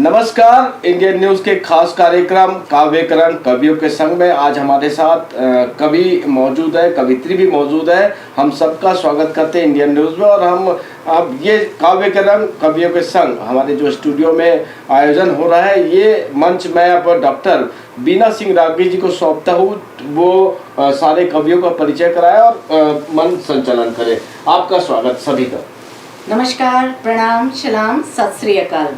नमस्कार। Indian news के खास कार्यक्रम काव्यकरण कवियों के संग में आज हमारे साथ कवि मौजूद है, कवित्री भी मौजूद है। हम सबका स्वागत करते हैं इंडियन न्यूज़ में। और हम अब ये काव्यकरण कवियों के संग हमारे जो स्टूडियो में आयोजन हो रहा है, ये मंच मैं अब डॉक्टर बीना सिंह रागी जी को सौंपता हूँ। वो सारे कवियों का परिचय कराए और मंच संचालन करे। आपका स्वागत सभी का। नमस्कार, प्रणाम, सलाम, सत श्री अकाल।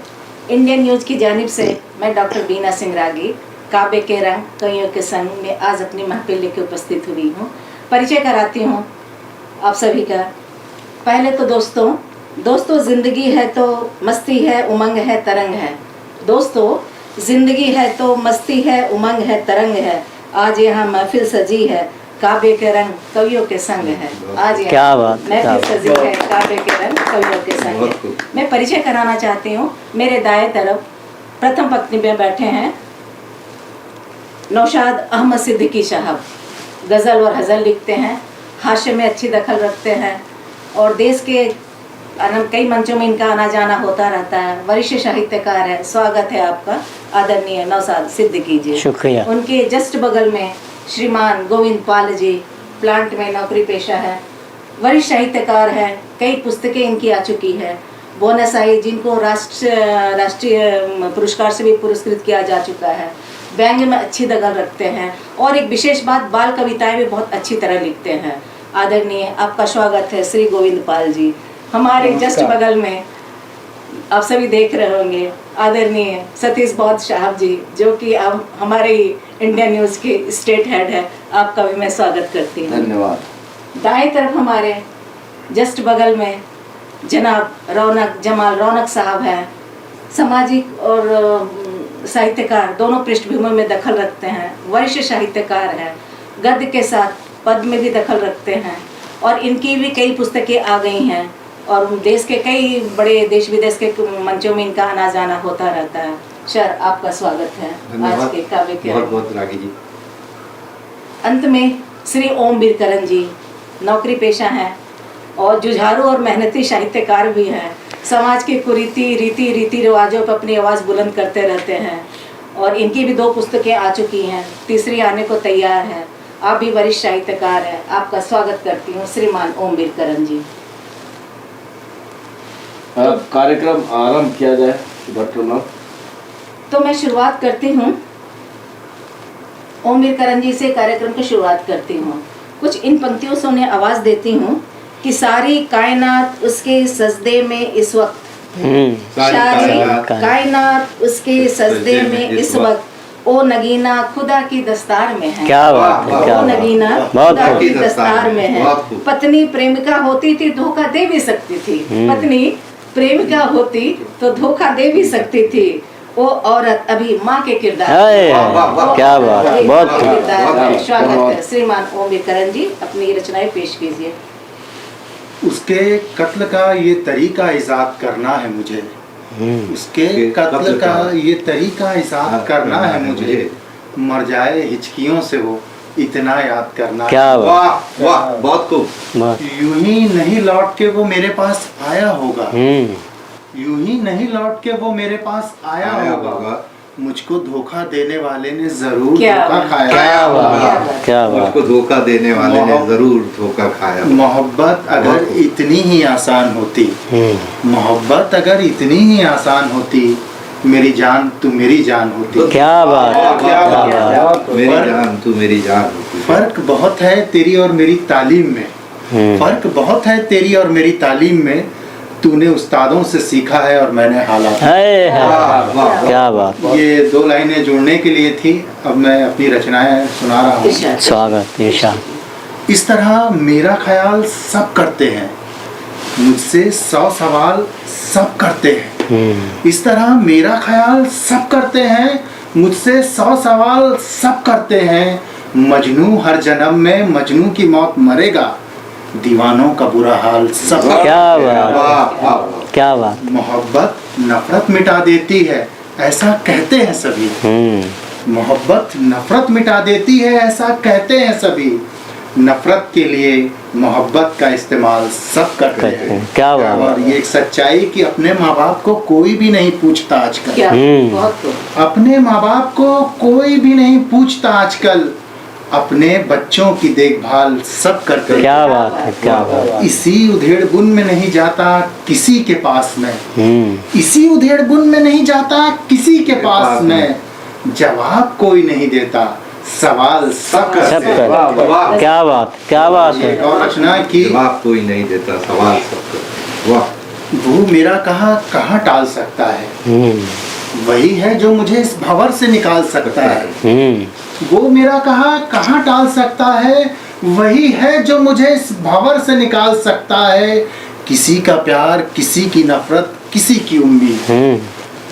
इंडियन न्यूज़ की जानिब से मैं डॉक्टर बीना सिंह रागी काव्य के रंग कवियों के संग में आज अपनी महफिल लेके उपस्थित हुई हूँ। परिचय कराती हूँ आप सभी का। पहले तो दोस्तों ज़िंदगी है तो मस्ती है, उमंग है, तरंग है। दोस्तों ज़िंदगी है तो मस्ती है, उमंग है, तरंग है। आज यहाँ महफिल सजी है, काव्य के रंग कवियों के संग है। आज क्या बात, महफिल सजी है, काव्य के रंग कवियों के संग है। मैं परिचय कराना चाहती हूँ। मेरे दाएं तरफ प्रथम पंक्ति में बैठे हैं नौशाद अहमद सिद्दीकी साहब। गज़ल और हज़ल लिखते हैं, हास्य में अच्छी दखल रखते हैं और देश के कई मंचों में इनका आना जाना होता रहता है। वरिष्ठ साहित्यकार है। स्वागत है आपका आदरणीय नौशाद सिद्दीकी जी। शुक्रिया। उनके जस्ट बगल में श्रीमान गोविंद पाल जी, प्लांट में नौकरी पेशा है, वरिष्ठ साहित्यकार है। कई पुस्तकें इनकी आ चुकी है। बोनस आई, जिनको राष्ट्रीय पुरस्कार से भी पुरस्कृत किया जा चुका है। व्यंग्य में अच्छी दखल रखते हैं और एक विशेष बात, बाल कविताएं भी बहुत अच्छी तरह लिखते हैं। आदरणीय आपका स्वागत है श्री गोविंद पाल जी। हमारे जस्ट बगल में आप सभी देख रहे होंगे आदरणीय सतीश बौद्ध साहब जी, जो कि अब हमारे इंडियन न्यूज़ के स्टेट हेड है। आपका भी मैं स्वागत करती हूँ। धन्यवाद। दाएं तरफ हमारे जस्ट बगल में जनाब जमाल रौनक साहब हैं। सामाजिक और साहित्यकार दोनों पृष्ठभूमि में दखल रखते हैं। वरिष्ठ साहित्यकार हैं, गद्य के साथ पद्य में भी दखल रखते हैं और इनकी भी कई पुस्तकें आ गई हैं और देश के कई बड़े देश विदेश के मंचों में इनका आना जाना होता रहता है। सर, आपका स्वागत है आज के काव्य के। बहुत बहुत रागी जी। अंत में श्री ओम बिरकरन जी, नौकरी पेशा हैं और जुझारू और मेहनती साहित्यकार भी हैं। समाज की कुरीति रीति रिवाजों पर अपनी आवाज़ बुलंद करते रहते हैं और इनकी भी 2 पुस्तकें आ चुकी हैं, तीसरी आने को तैयार है। आप भी वरिष्ठ साहित्यकार हैं। आपका स्वागत करती हूँ श्रीमान ओम बिरकरन जी। कार्यक्रम आरंभ किया जाए डॉक्टर। तो मैं शुरुआत करती हूँ ओम बिरकरन जी से, कार्यक्रम की शुरुआत करती हूँ। कुछ इन पंक्तियों से उन्हें आवाज़ देती हूँ कि सारी कायनात उसके सजदे में इस वक्त, सारी कायनात उसके सजदे में इस वक्त, ओ नगीना खुदा की दस्तार में है। क्या बात है, क्या ओ नगीना खुदा की दस्तार में है। पत्नी प्रेमिका होती थी, धोखा दे भी सकती थी। पत्नी प्रेमिका होती तो धोखा दे भी सकती थी। वो औरत अभी माँ के किरदार। क्या बात, बहुत स्वागत है श्रीमान ओम बिरकरन जी। अपनी रचनाएं पेश कीजिए। उसके कत्ल का ये तरीका इजाद करना है मुझे। उसके कत्ल का ये तरीका इजाद करना है मुझे। मर जाए हिचकियों से वो इतना याद करना। क्या वाह वाह, बहुत खूब। यूं ही नहीं लौट के वो मेरे पास आया होगा। यूं ही नहीं लौट के वो मेरे पास आया होगा। मुझको धोखा देने वाले ने जरूर धोखा खाया। क्या बात, क्या बात। मुझको धोखा देने वाले ने जरूर धोखा खाया। मोहब्बत अगर इतनी ही आसान होती, मोहब्बत अगर इतनी ही आसान होती, मेरी जान तू मेरी जान होती। क्या बात, क्या बात। मेरी जान तू मेरी जान होती। फर्क बहुत है तेरी और मेरी तालीम में। फर्क बहुत है तेरी और मेरी तालीम में। तूने उस्तादों से सीखा है और मैंने हालात। क्या बात। ये 2 लाइनें जोड़ने के लिए थी। अब मैं अपनी रचनाएं सुना रहा हूँ। स्वागत। इस तरह मेरा ख्याल सब करते हैं, मुझसे 100 सवाल सब करते हैं। इस तरह मेरा ख्याल सब करते हैं, मुझसे 100 सवाल सब करते हैं। मजनू हर जन्म में मजनू की मौत मरेगा, दीवानों का बुरा हाल सब। क्या बात, क्या बात। मोहब्बत नफरत मिटा देती है, ऐसा कहते हैं सभी। मोहब्बत नफरत मिटा देती है, ऐसा कहते हैं सभी। नफरत के लिए मोहब्बत का इस्तेमाल सब करते हैं। क्या बात और ये एक सच्चाई कि अपने माँ बाप को कोई भी नहीं पूछता आजकल। क्या बहुत खूब। अपने माँ बाप को कोई भी नहीं पूछता आजकल। अपने बच्चों की देखभाल सब करते हैं। क्या बात है, क्या बात है। इसी उधेड़ बुन में नहीं जाता किसी के पास में। इसी उधेड़ बुन में नहीं जाता किसी के पास में। जवाब कोई नहीं देता, सवाल सब करते सब हैं। कर क्या बात, क्या बात है। एक और रचना की जवाब कोई नहीं देता, सवाल सब करते। वाह। वो मेरा कहाँ टाल सकता है, वही है जो मुझे इस भंवर से निकाल सकता है। वो मेरा कहाँ टाल सकता है, वही है जो मुझे इस भंवर से निकाल सकता है। किसी का प्यार, किसी की नफरत, किसी की उम्मीद।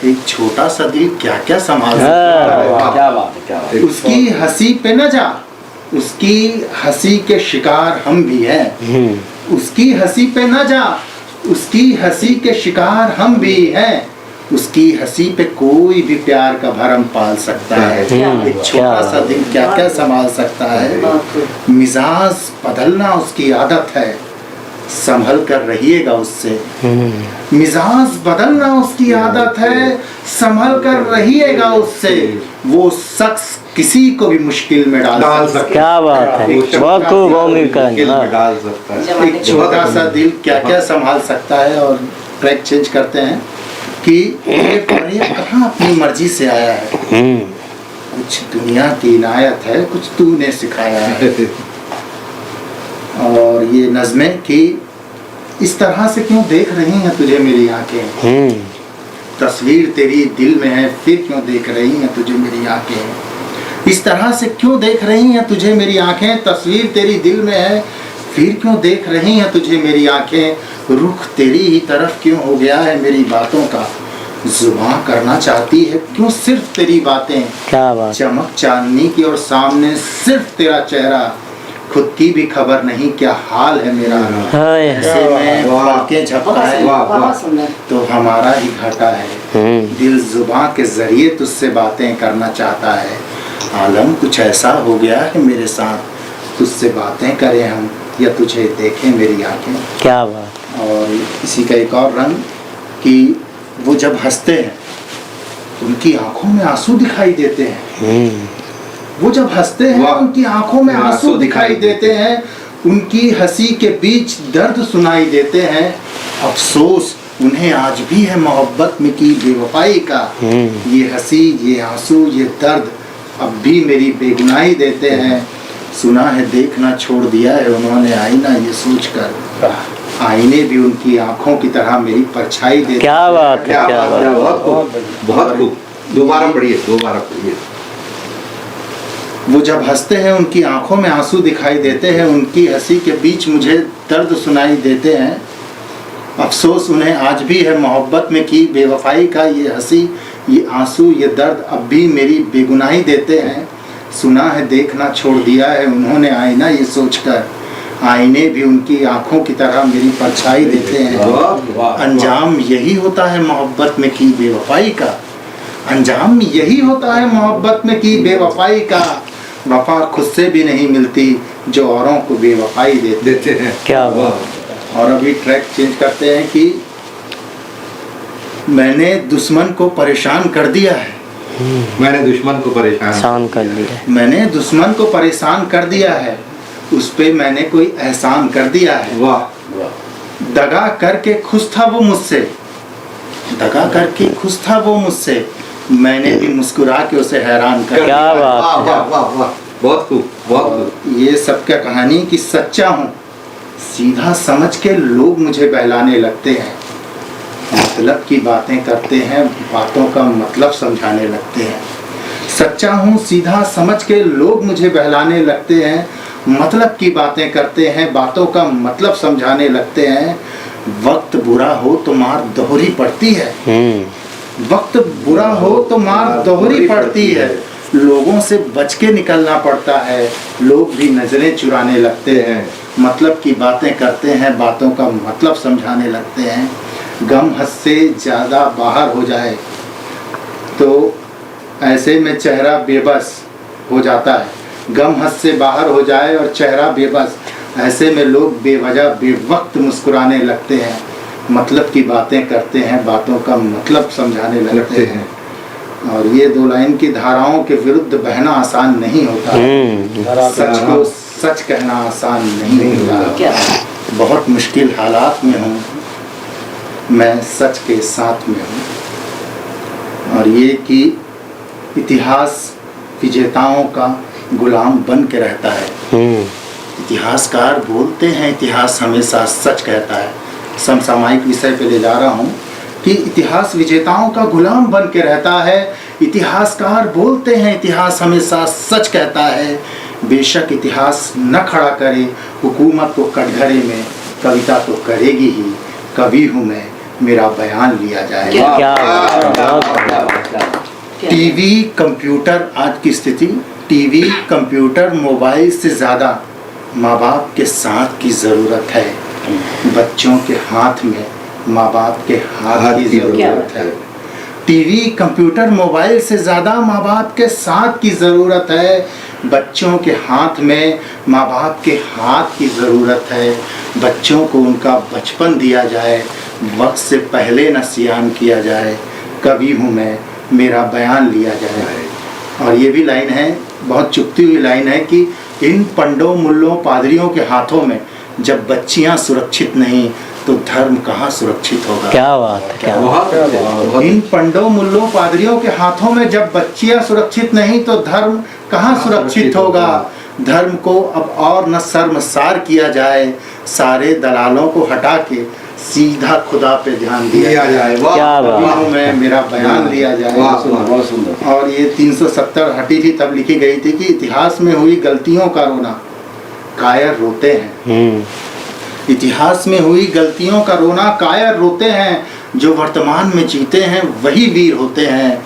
एक छोटा सा दिल क्या क्या संभाल सकता है। क्या बात है, क्या बात है। उसकी हंसी पे न जा, उसकी हंसी के शिकार हम भी हैं। उसकी हंसी पे न जा, उसकी हंसी के शिकार हम भी हैं। उसकी हंसी पे कोई भी प्यार का भरम पाल सकता है। एक छोटा सा दिल क्या क्या संभाल सकता है। मिजाज बदलना उसकी आदत है, संभल कर रहिएगा उससे। मिजाज बदलना उसकी आदत है, संभल कर रहिएगा उससे। वो शख्स किसी को भी मुश्किल में डाल सकता है। क्या बात है, बहुत खूब डाल सकता है। एक छोटा सा दिल क्या क्या संभाल सकता है। और ट्रैक चेंज करते हैं कि ये कहाँ अपनी मर्जी से आया है। कुछ दुनिया की इनायत है, कुछ तूने सिखाया है। और ये नज़में कि इस तरह से क्यों देख रही हैं तुझे मेरी आंखें। तस्वीर तेरी दिल में है, फिर क्यों देख रही हैं तुझे मेरी आंखें। इस तरह से क्यों देख रही हैं तुझे मेरी आंखें। तस्वीर तेरी दिल में है, फिर क्यों देख रही हैं तुझे मेरी आंखें। रुख तेरी ही तरफ क्यों हो गया है मेरी बातों का। जुबान करना चाहती है क्यों सिर्फ तेरी बातें। क्या बात। चमक चांदनी की और सामने सिर्फ तेरा चेहरा। खुद की भी खबर नहीं क्या हाल है मेरा। ऐसे में पलकें झपकाए बहुत सुंदर। तो हमारा ही घाटा है। दिल जुबान के जरिए तुझसे बातें करना चाहता है। आलम कुछ ऐसा हो गया है मेरे साथ, तुझसे बातें करें हम या तुझे देखें मेरी आंखें। क्या बात। और इसी का एक और रंग कि वो जब हंसते हैं उनकी आंखों में आंसू दिखाई देते हैं। वो जब हंसते हैं उनकी आंखों में आंसू दिखाई देते हैं। उनकी हंसी के बीच दर्द सुनाई देते हैं। अफसोस उन्हें आज भी है मोहब्बत में की बेवफाई का। ये हंसी, ये आंसू, ये दर्द अब भी मेरी बेगुनाही देते हैं। सुना है देखना छोड़ दिया है उन्होंने आईना ये सोचकर। आईने भी उनकी आंखों की तरह मेरी परछाई देते हैं। क्या बात है, क्या बात। बहुत खूब। दोबारा पढ़िए, दोबारा पढ़िए। वो जब हंसते हैं उनकी आंखों में आंसू दिखाई देते हैं। उनकी हंसी के बीच मुझे दर्द सुनाई देते हैं। अफसोस उन्हें आज भी है मोहब्बत में की बेवफाई का। ये हंसी, ये आंसू, ये दर्द अब भी मेरी बेगुनाही देते हैं। सुना है देखना छोड़ दिया है उन्होंने आईना ये सोचकर। आईने भी उनकी आंखों की तरह मेरी परछाई देते हैं। अंजाम यही होता है मोहब्बत में की बेवफाई का। अंजाम यही होता है मोहब्बत में की बेवफाई का। वफा खुद से भी नहीं मिलती जो औरों को बेवफाई देते हैं। क्या बात। और अभी ट्रैक चेंज करते हैं कि मैंने दुश्मन को परेशान कर दिया है। मैंने दुश्मन को परेशान कर दिया। मैंने दुश्मन को परेशान कर दिया है, उस पे मैंने कोई एहसान कर दिया है। वाह। दगा करके खुश था वो मुझसे, दगा करके खुश था वो मुझसे। मैंने भी मुस्कुरा के उसे हैरान कर दिया। क्या बात। वाह वाह वाह वाह। बहुत खूब, बहुत खूब। ये सब क्या कहानी कि सच्चा हूँ, सीधा समझ के लोग मुझे बहलाने लगते हैं। मतलब की बातें करते हैं, बातों का मतलब समझाने लगते हैं। सच्चा हूँ, सीधा समझ के लोग मुझे बहलाने लगते हैं। मतलब की बातें करते हैं, बातों का मतलब समझाने लगते हैं। वक्त बुरा हो तो मार दोहरी पड़ती है। वक्त बुरा हो तो मार दोहरी पड़ती है। लोगों से बच के निकलना पड़ता है, लोग भी नजरें चुराने लगते हैं। मतलब की बातें करते हैं, बातों का मतलब समझाने लगते हैं। गम हद से ज़्यादा बाहर हो जाए तो ऐसे में चेहरा बेबस हो जाता है। गम हद से बाहर हो जाए और चेहरा बेबस, ऐसे में लोग बेवजह बेवक्त मुस्कुराने लगते हैं, मतलब की बातें करते हैं, बातों का मतलब समझाने लगते हैं। और ये दो लाइन की धाराओं के विरुद्ध बहना आसान नहीं होता, सच को सच कहना आसान नहीं होता। बहुत मुश्किल हालात में हूँ, मैं सच के साथ में हूँ। और ये कि इतिहास विजेताओं का गुलाम बन के रहता है। इतिहासकार बोलते हैं इतिहास हमेशा सच कहता है। समसामयिक विषय पे ले जा रहा हूँ कि इतिहास विजेताओं का गुलाम बन के रहता है। इतिहासकार बोलते हैं इतिहास हमेशा सच कहता है। बेशक इतिहास न खड़ा करे हुकूमत को कटघरे में, कविता तो करेगी ही, कवि हूँ मैं, मेरा बयान लिया जाएगा। टीवी कंप्यूटर, आज की स्थिति टीवी कंप्यूटर मोबाइल से ज़्यादा माँ बाप के साथ की ज़रूरत है। बच्चों के हाथ में माँ बाप के हाथ की ज़रूरत है। टीवी कंप्यूटर मोबाइल से ज़्यादा माँ बाप के साथ की ज़रूरत है। बच्चों के हाथ में माँ बाप के हाथ की ज़रूरत है। बच्चों को उनका बचपन दिया जाए, वक्त से पहले न सियान किया जाए। कवि हूँ मैं, मेरा बयान लिया जाए। और ये भी लाइन है, बहुत चुभती हुई लाइन है कि इन पंडों मुल्लों पादरियों के हाथों में जब बच्चियां सुरक्षित नहीं तो धर्म कहाँ सुरक्षित होगा। क्या बात है, क्या बात। इन पंडों मुल्लों पादरियों के हाथों में जब बच्चियां सुरक्षित नहीं तो धर्म कहाँ सुरक्षित होगा। धर्म को अब और न शर्मसार किया जाए, सारे दलालों को हटा के सीधा खुदा पे ध्यान दिया जाए। क्या बात में मेरा बयान लिया जाए। बहुत सुंदर। और ये 370 हटी थी तब लिखी गई थी कि इतिहास में हुई गलतियों का रोना कायर रोते हैं। इतिहास में हुई गलतियों का रोना कायर रोते हैं। जो वर्तमान में जीते हैं वही वीर होते हैं।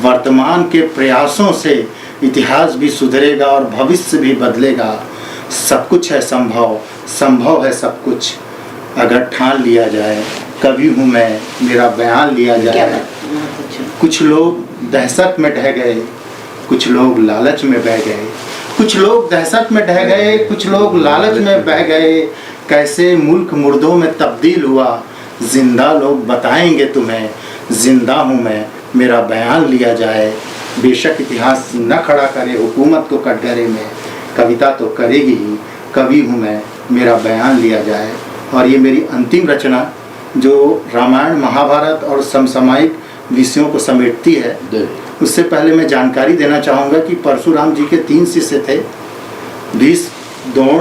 वर्तमान के प्रयासों से इतिहास भी सुधरेगा और भविष्य भी बदलेगा। सब कुछ है संभव, संभव है सब कुछ अगर ठान लिया जाए। कवि हूँ मैं, मेरा बयान लिया जाए। कुछ लोग दहशत में ढह गए, कुछ लोग लालच में बह गए। कुछ लोग दहशत में ढह गए, कुछ लोग लालच में बह गए। कैसे मुल्क मुर्दों में तब्दील हुआ, जिंदा लोग बताएंगे तुम्हें। जिंदा हूँ मैं, मेरा बयान लिया जाए। बेशक इतिहास न खड़ा करे हुकूमत को कटघरे में, कविता तो करेगी ही। कवि हूँ मैं, मेरा बयान लिया जाए। और ये मेरी अंतिम रचना जो रामायण महाभारत और समसामयिक विषयों को समेटती है। उससे पहले मैं जानकारी देना चाहूँगा कि परशुराम जी के 3 शिष्य थे, भीष्म, द्रोण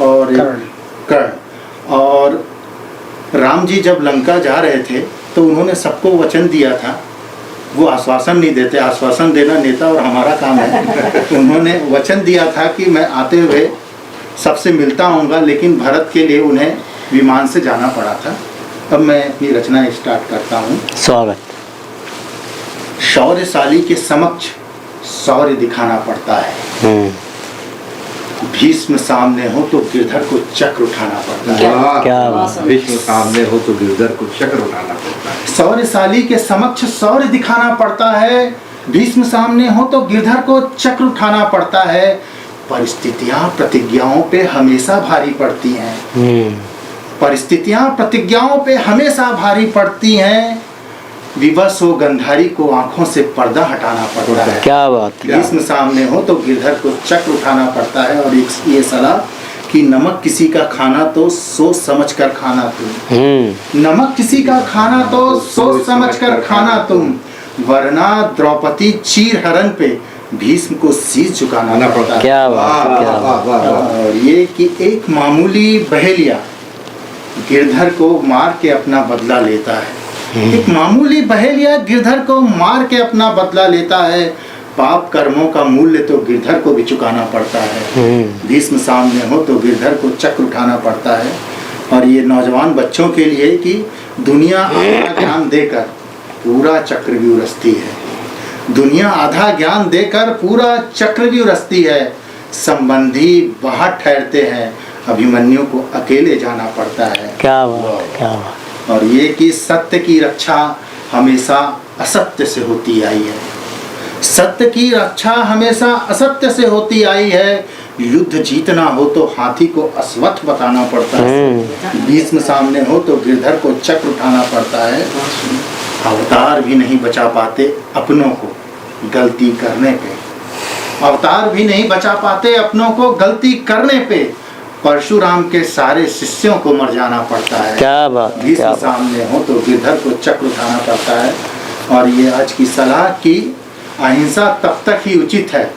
और कर्ण। और राम जी जब लंका जा रहे थे तो उन्होंने सबको वचन दिया था। वो आश्वासन नहीं देते, आश्वासन देना नेता और हमारा काम है। उन्होंने वचन दिया था कि मैं आते हुए सबसे मिलता आऊँगा, लेकिन भरत के लिए उन्हें विमान से जाना पड़ा था। अब मैं अपनी रचना स्टार्ट करता हूँ। स्वागत। शौर्यशाली के समक्ष शौर्य दिखाना पड़ता है। भीष्म सामने हो तो गिरधर को चक्र उठाना पड़ता है। क्या बात। भीष्म सामने हो तो गिरधर को चक्र उठाना पड़ता है। शौर्यशाली के समक्ष शौर्य दिखाना पड़ता है। भीष्म सामने हो तो गिरधर को चक्र उठाना पड़ता है। परिस्थितियां प्रतिज्ञाओं पे हमेशा भारी पड़ती हैं। परिस्थितियां प्रतिज्ञाओं पे हमेशा भारी पड़ती हैं। विवश हो गंधारी को आंखों से पर्दा हटाना पड़ता है। क्या बात। भीष्म सामने हो तो गिरधर को चक्र उठाना पड़ता है। और ये सलाह कि नमक किसी का खाना तो सोच समझ कर खाना तुम। नमक किसी का खाना तो सोच समझ कर खाना तुम, वरना द्रौपदी चीर हरण पे भीष्म को शीश झुकाना पड़ता है। क्या बात, क्या बात। और ये कि एक मामूली बहेलिया गिरधर को मार के अपना बदला लेता है। एक मामूली बहेलिया गिरधर को मार के अपना बदला लेता है। पाप कर्मों का मूल्य तो गिरधर को भी चुकाना पड़ता है। भीष्म सामने हो तो गिरधर को चक्र उठाना पड़ता है। और ये नौजवान बच्चों के लिए कि दुनिया आधा ज्ञान देकर पूरा चक्रव्यूह रचती है। दुनिया आधा ज्ञान देकर पूरा चक्रव्यूह रचती है। संबंधी बाहर ठहरते हैं, अभिमन्यु को अकेले जाना पड़ता है। क्या बात, क्या बात। और ये कि सत्य की रक्षा हमेशा असत्य से होती आई है। सत्य की रक्षा हमेशा असत्य से होती आई है। युद्ध जीतना हो तो हाथी को अश्वत्थ बताना पड़ता है। भीष्म सामने हो तो गिरधर को चक्र उठाना पड़ता है। अवतार भी नहीं बचा पाते अपनों को गलती करने पे। अवतार भी नहीं बचा पाते अपनों को गलती करने पे। परशुराम के सारे शिष्यों को मर जाना पड़ता है। क्या बात, भीष्म क्या बात। सामने हो तो गिरधर को चक्र उठाना पड़ता है। और ये आज की सलाह की अहिंसा तब तक ही उचित है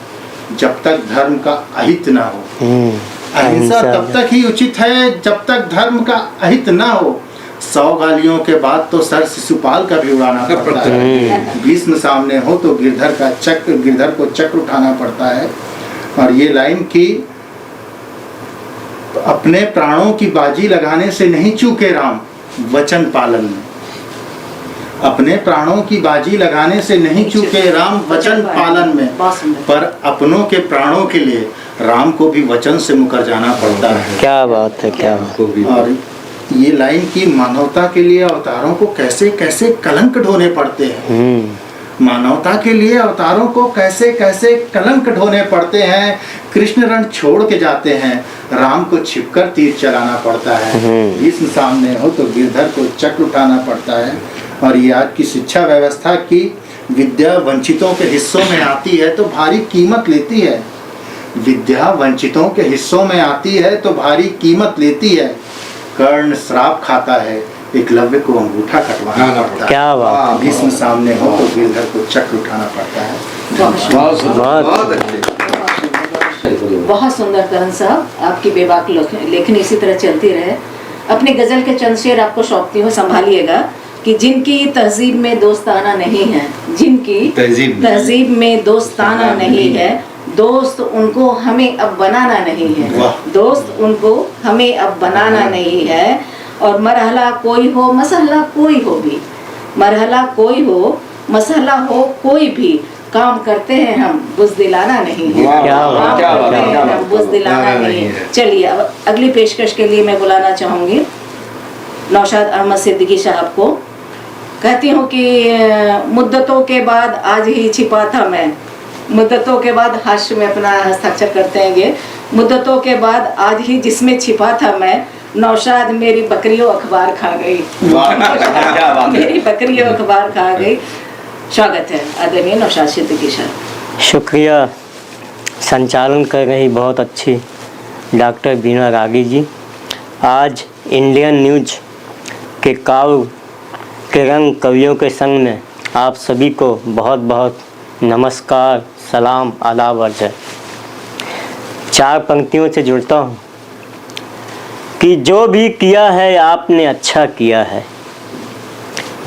जब तक धर्म का अहित ना हो। अहिंसा तब तक ही उचित है जब तक धर्म का अहित ना हो। 100 गालियों के बाद तो सर शिशुपाल का भी उड़ाना पड़ता है। भीष्म सामने हो तो गिरधर को चक्र उठाना पड़ता है। और ये लाइन की अपने प्राणों की बाजी लगाने से नहीं चूके राम वचन पालन में। अपने प्राणों की बाजी लगाने से नहीं चूके राम वचन पालन में। पर अपनों के प्राणों के लिए राम को भी वचन से मुकर जाना पड़ता है। क्या बात है, क्या बात। और ये लाइन की मानवता के लिए अवतारों को कैसे कैसे कलंक ढोने पड़ते हैं। मानवता के लिए अवतारों को कैसे कैसे कलंक ढोने पड़ते हैं। कृष्ण रण छोड़ के जाते हैं, राम को छिपकर तीर चलाना पड़ता है। भीष्म सामने हो तो गिरधर को चक्र उठाना पड़ता है। और ये आज की शिक्षा व्यवस्था की विद्या वंचितों के हिस्सों में आती है तो भारी कीमत लेती है। विद्या वंचितों के हिस्सों में आती है तो भारी कीमत लेती है। कर्ण श्राप खाता है, एकलव्य को अंगूठा कटवाना पड़ता है। क्या बात। भीष्म सामने हो तो गिरधर को चक्र उठाना पड़ता है। बहुत अच्छे। बहुत सुंदर करण साहब, आपकी बेबाक लेखनी इसी तरह चलती रहे। अपने गजल के चंद शेर आपको सौंपती हूँ, संभालिएगा कि जिनकी तहजीब में दोस्ताना नहीं है, जिनकी तहजीब में दोस्ताना नहीं है, दोस्त उनको हमें अब बनाना नहीं है। दोस्त उनको हमें अब बनाना नहीं है। और मरहला कोई हो मसला कोई हो भी, मरहला कोई हो मसला हो कोई भी, काम करते हैं हम बुज़दिलाना नहीं है। काम करते हैं हम बुज़दिलाना नहीं है। चलिए अब अगली पेशकश के लिए मैं बुलाना चाहूँगी नौशाद अहमद सिद्दीकी साहब को। कहती हूँ कि मुद्दतों के बाद आज ही छिपा था मैं, मुद्दतों के बाद हास्य में अपना हस्ताक्षर करते हैं ये। मुद्दतों के बाद आज ही जिसमें छिपा था मैं, नौशाद मेरी बकरियों अखबार खा गई। मेरी बकरियों अखबार खा गई। स्वागत है आदरणीय नौशाद सिद्दीकी साहब। शुक्रिया। संचालन कर रही बहुत अच्छी डॉक्टर बीना रागी जी। आज इंडियन न्यूज के काव्य के रंग कवियों के संग में आप सभी को बहुत बहुत नमस्कार, सलाम, आदाब अर्ज है। 4 पंक्तियों से जुड़ता हूँ कि जो भी किया है आपने अच्छा किया है,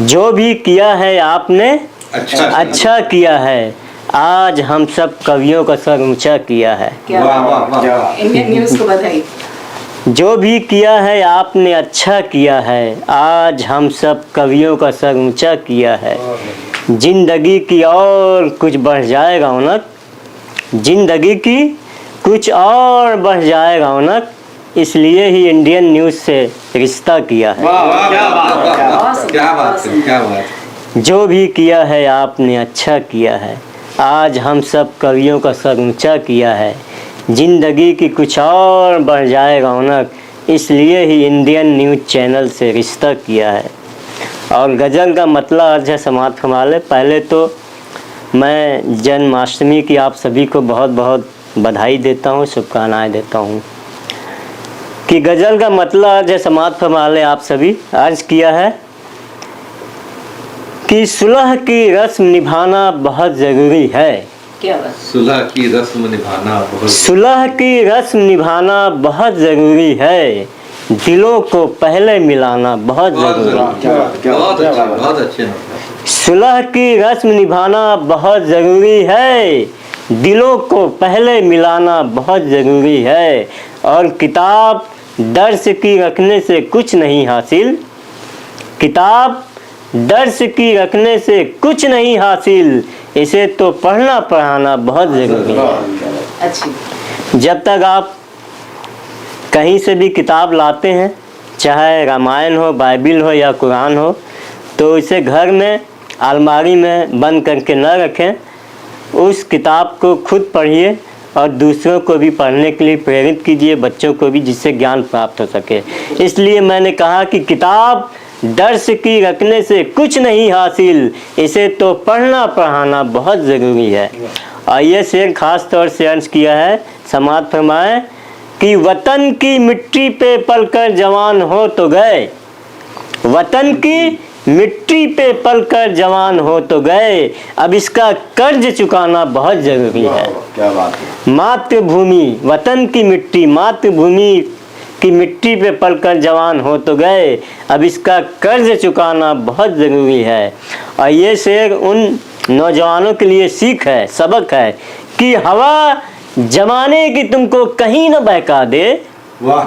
जो भी किया है आपने अच्छा किया है, आज हम सब कवियों का सर ऊंचा किया है। इंडियन न्यूज़ को बधाई। जो भी किया है आपने अच्छा किया है, आज हम सब कवियों का सर ऊंचा किया है। जिंदगी की और कुछ बढ़ जाए रौनक, जिंदगी की कुछ और बढ़ जाए रौनक, इसलिए ही इंडियन न्यूज़ से रिश्ता किया है। क्या बात। जो भी किया है आपने अच्छा किया है, आज हम सब कवियों का सर ऊंचा किया है। जिंदगी की कुछ और बढ़ जाए रौनक, इसलिए ही इंडियन न्यूज़ चैनल से रिश्ता किया है। और गज़ल का मतलब अर्ज है समाप्त फरमाले। पहले तो मैं जन्माष्टमी की आप सभी को बहुत बहुत बधाई देता हूँ, शुभकामनाएं देता हूँ। कि गज़ल का मतलब अर्ज है समाप्त फरमाले। आप सभी अर्ज किया है कि सुलह की रस्म निभाना बहुत ज़रूरी है। क्या बात। सुलह की रस्म निभाना बहुत, सुलह की रस्म निभाना बहुत ज़रूरी है, दिलों को पहले मिलाना बहुत ज़रूरी है। बहुत अच्छे। सुलह की रस्म निभाना बहुत ज़रूरी है, दिलों को पहले मिलाना बहुत ज़रूरी है। और किताब दर्स की रखने से कुछ नहीं हासिल, किताब दर्स की रखने से कुछ नहीं हासिल, इसे तो पढ़ना पढ़ाना बहुत ज़रूरी है। अच्छी। जब तक आप कहीं से भी किताब लाते हैं, चाहे रामायण हो, बाइबिल हो या कुरान हो, तो इसे घर में अलमारी में बंद करके न रखें, उस किताब को खुद पढ़िए और दूसरों को भी पढ़ने के लिए प्रेरित कीजिए, बच्चों को भी, जिससे ज्ञान प्राप्त हो सके। इसलिए मैंने कहा कि किताब दर्श की रखने से कुछ नहीं हासिल, इसे तो पढ़ना पढ़ाना बहुत ज़रूरी है। और ये शेर खास तौर से अर्ज किया है, समाज फरमाए कि वतन की मिट्टी पे पलकर जवान हो तो गए, वतन की मिट्टी पे पलकर जवान हो तो गए, अब इसका कर्ज चुकाना बहुत ज़रूरी है। क्या बात है। मातृभूमि, वतन की मिट्टी, मातृभूमि की मिट्टी पे पलकर जवान हो तो गए, अब इसका कर्ज चुकाना बहुत ज़रूरी है। और ये शेर उन नौजवानों के लिए सीख है, सबक है कि हवा जमाने की तुमको कहीं न बहका दे, वाह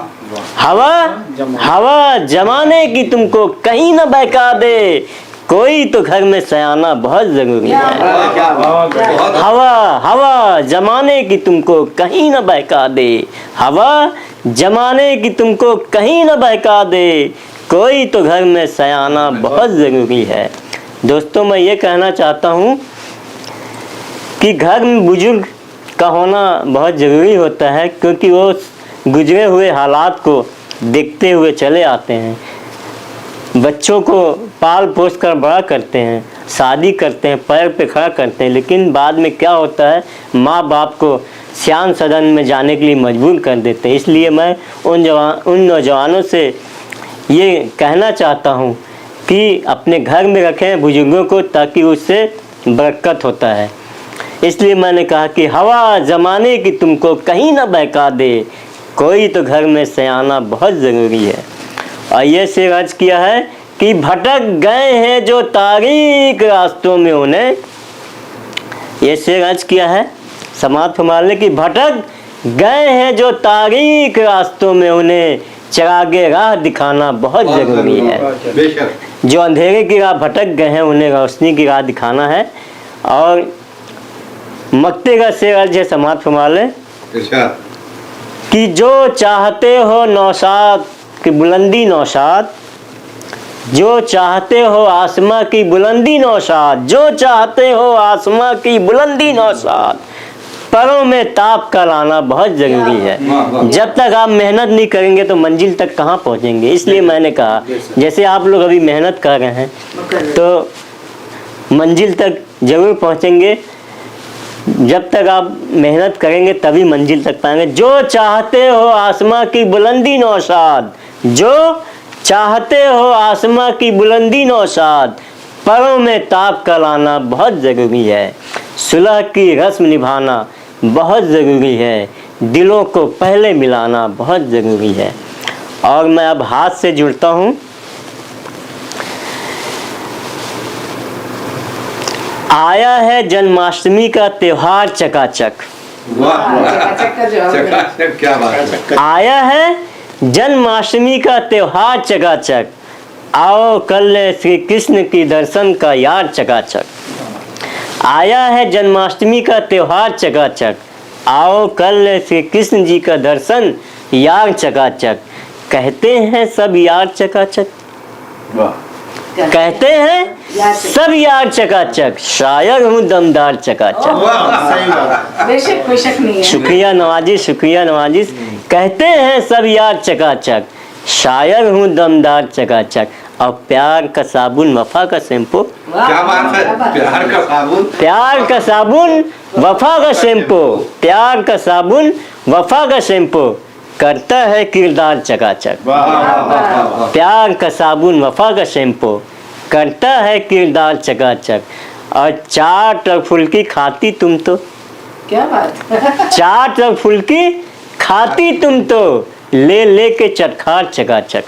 हवा जमाने की तुमको कहीं न बहका दे, कोई तो घर में सयाना बहुत ज़रूरी है। क्या बात है। हवा जमाने की तुमको कहीं न बहका दे, हवा जमाने की तुमको कहीं न बहका दे, कोई तो घर में सयाना बहुत ज़रूरी है। दोस्तों, मैं ये कहना चाहता हूँ कि घर में बुजुर्ग का होना बहुत ज़रूरी होता है, क्योंकि वो गुजरे हुए हालात को देखते हुए चले आते हैं, बच्चों को पाल पोस कर बड़ा करते हैं, शादी करते हैं, पैर पे खड़ा करते हैं, लेकिन बाद में क्या होता है, माँ बाप को सियान सदन में जाने के लिए मजबूर कर देते हैं। इसलिए मैं उन नौजवानों से ये कहना चाहता हूँ कि अपने घर में रखें बुजुर्गों को, ताकि उससे बरकत होता है। इसलिए मैंने कहा कि हवा ज़माने की तुमको कहीं ना बहका दे, कोई तो घर में सयाना बहुत ज़रूरी है। और ये शेर अर्ज किया है कि भटक गए हैं जो तारीक रास्तों में उन्हें, ये शेर अर्ज किया है समाज फरमाने की भटक गए हैं जो तारीक रास्तों में, उन्हें चरागे राह दिखाना बहुत ज़रूरी है। बेशक। जो अंधेरे की राह भटक गए हैं उन्हें रोशनी की राह दिखाना है। और मक्ते का शेर अर्ज है समाज फरमाने कि जो चाहते हो नौशाद की बुलंदी नौशाद, जो चाहते हो आसमां की बुलंदी नौशाद, जो चाहते हो आसमां की बुलंदी नौशाद, परों में ताप का लाना बहुत ज़रूरी है। जब तक आप मेहनत नहीं करेंगे तो मंजिल तक कहाँ पहुँचेंगे। इसलिए मैंने कहा, जैसे आप लोग अभी मेहनत कर रहे हैं तो मंजिल तक ज़रूर पहुँचेंगे। जब तक आप मेहनत करेंगे तभी मंजिल तक पाएंगे। जो चाहते हो आसमां की बुलंदी नौशाद, जो चाहते हो आसमां की बुलंदी नौशाद, परों में ताप का लाना बहुत ज़रूरी है। सुलह की रस्म निभाना बहुत ज़रूरी है, दिलों को पहले मिलाना बहुत ज़रूरी है। और मैं अब हाथ से जुड़ता हूँ। आया है जन्माष्टमी का त्योहार चकाचक, चकाचक का जवाब है। चकाचक, क्या बात है। आया है जन्माष्टमी का त्योहार चकाचक, आओ कर ले श्री कृष्ण की दर्शन का यार चकाचक। आया है जन्माष्टमी का त्योहार चकाचक, आओ कर ले श्री कृष्ण जी का दर्शन यार चकाचक। कहते हैं सब यार चकाचक, कहते हैं सब यार चकाचक, शायर हूँ दमदार चकाचक। सही बात। बेशक कोई शक नहीं है। शुक्रिया नवाजिश, शुक्रिया नवाजिश। कहते हैं सब यार चकाचक, शायर हूँ दमदार चकाचक। और प्यार का साबुन वफा का शैम्पू, क्या बात है। प्यार का साबुन, प्यार का साबुन वफा का शैम्पू, प्यार का साबुन वफा का शैम्पू, करता है किरदार चकाचक। प्यार का साबुन वफा का शैम्पू, करता है किरदार चकाचक। और चाट और फुल्की खाती तुम तो, क्या बात। चाट और फुल्की खाती तुम तो, ले ले के चटखार चकाचक।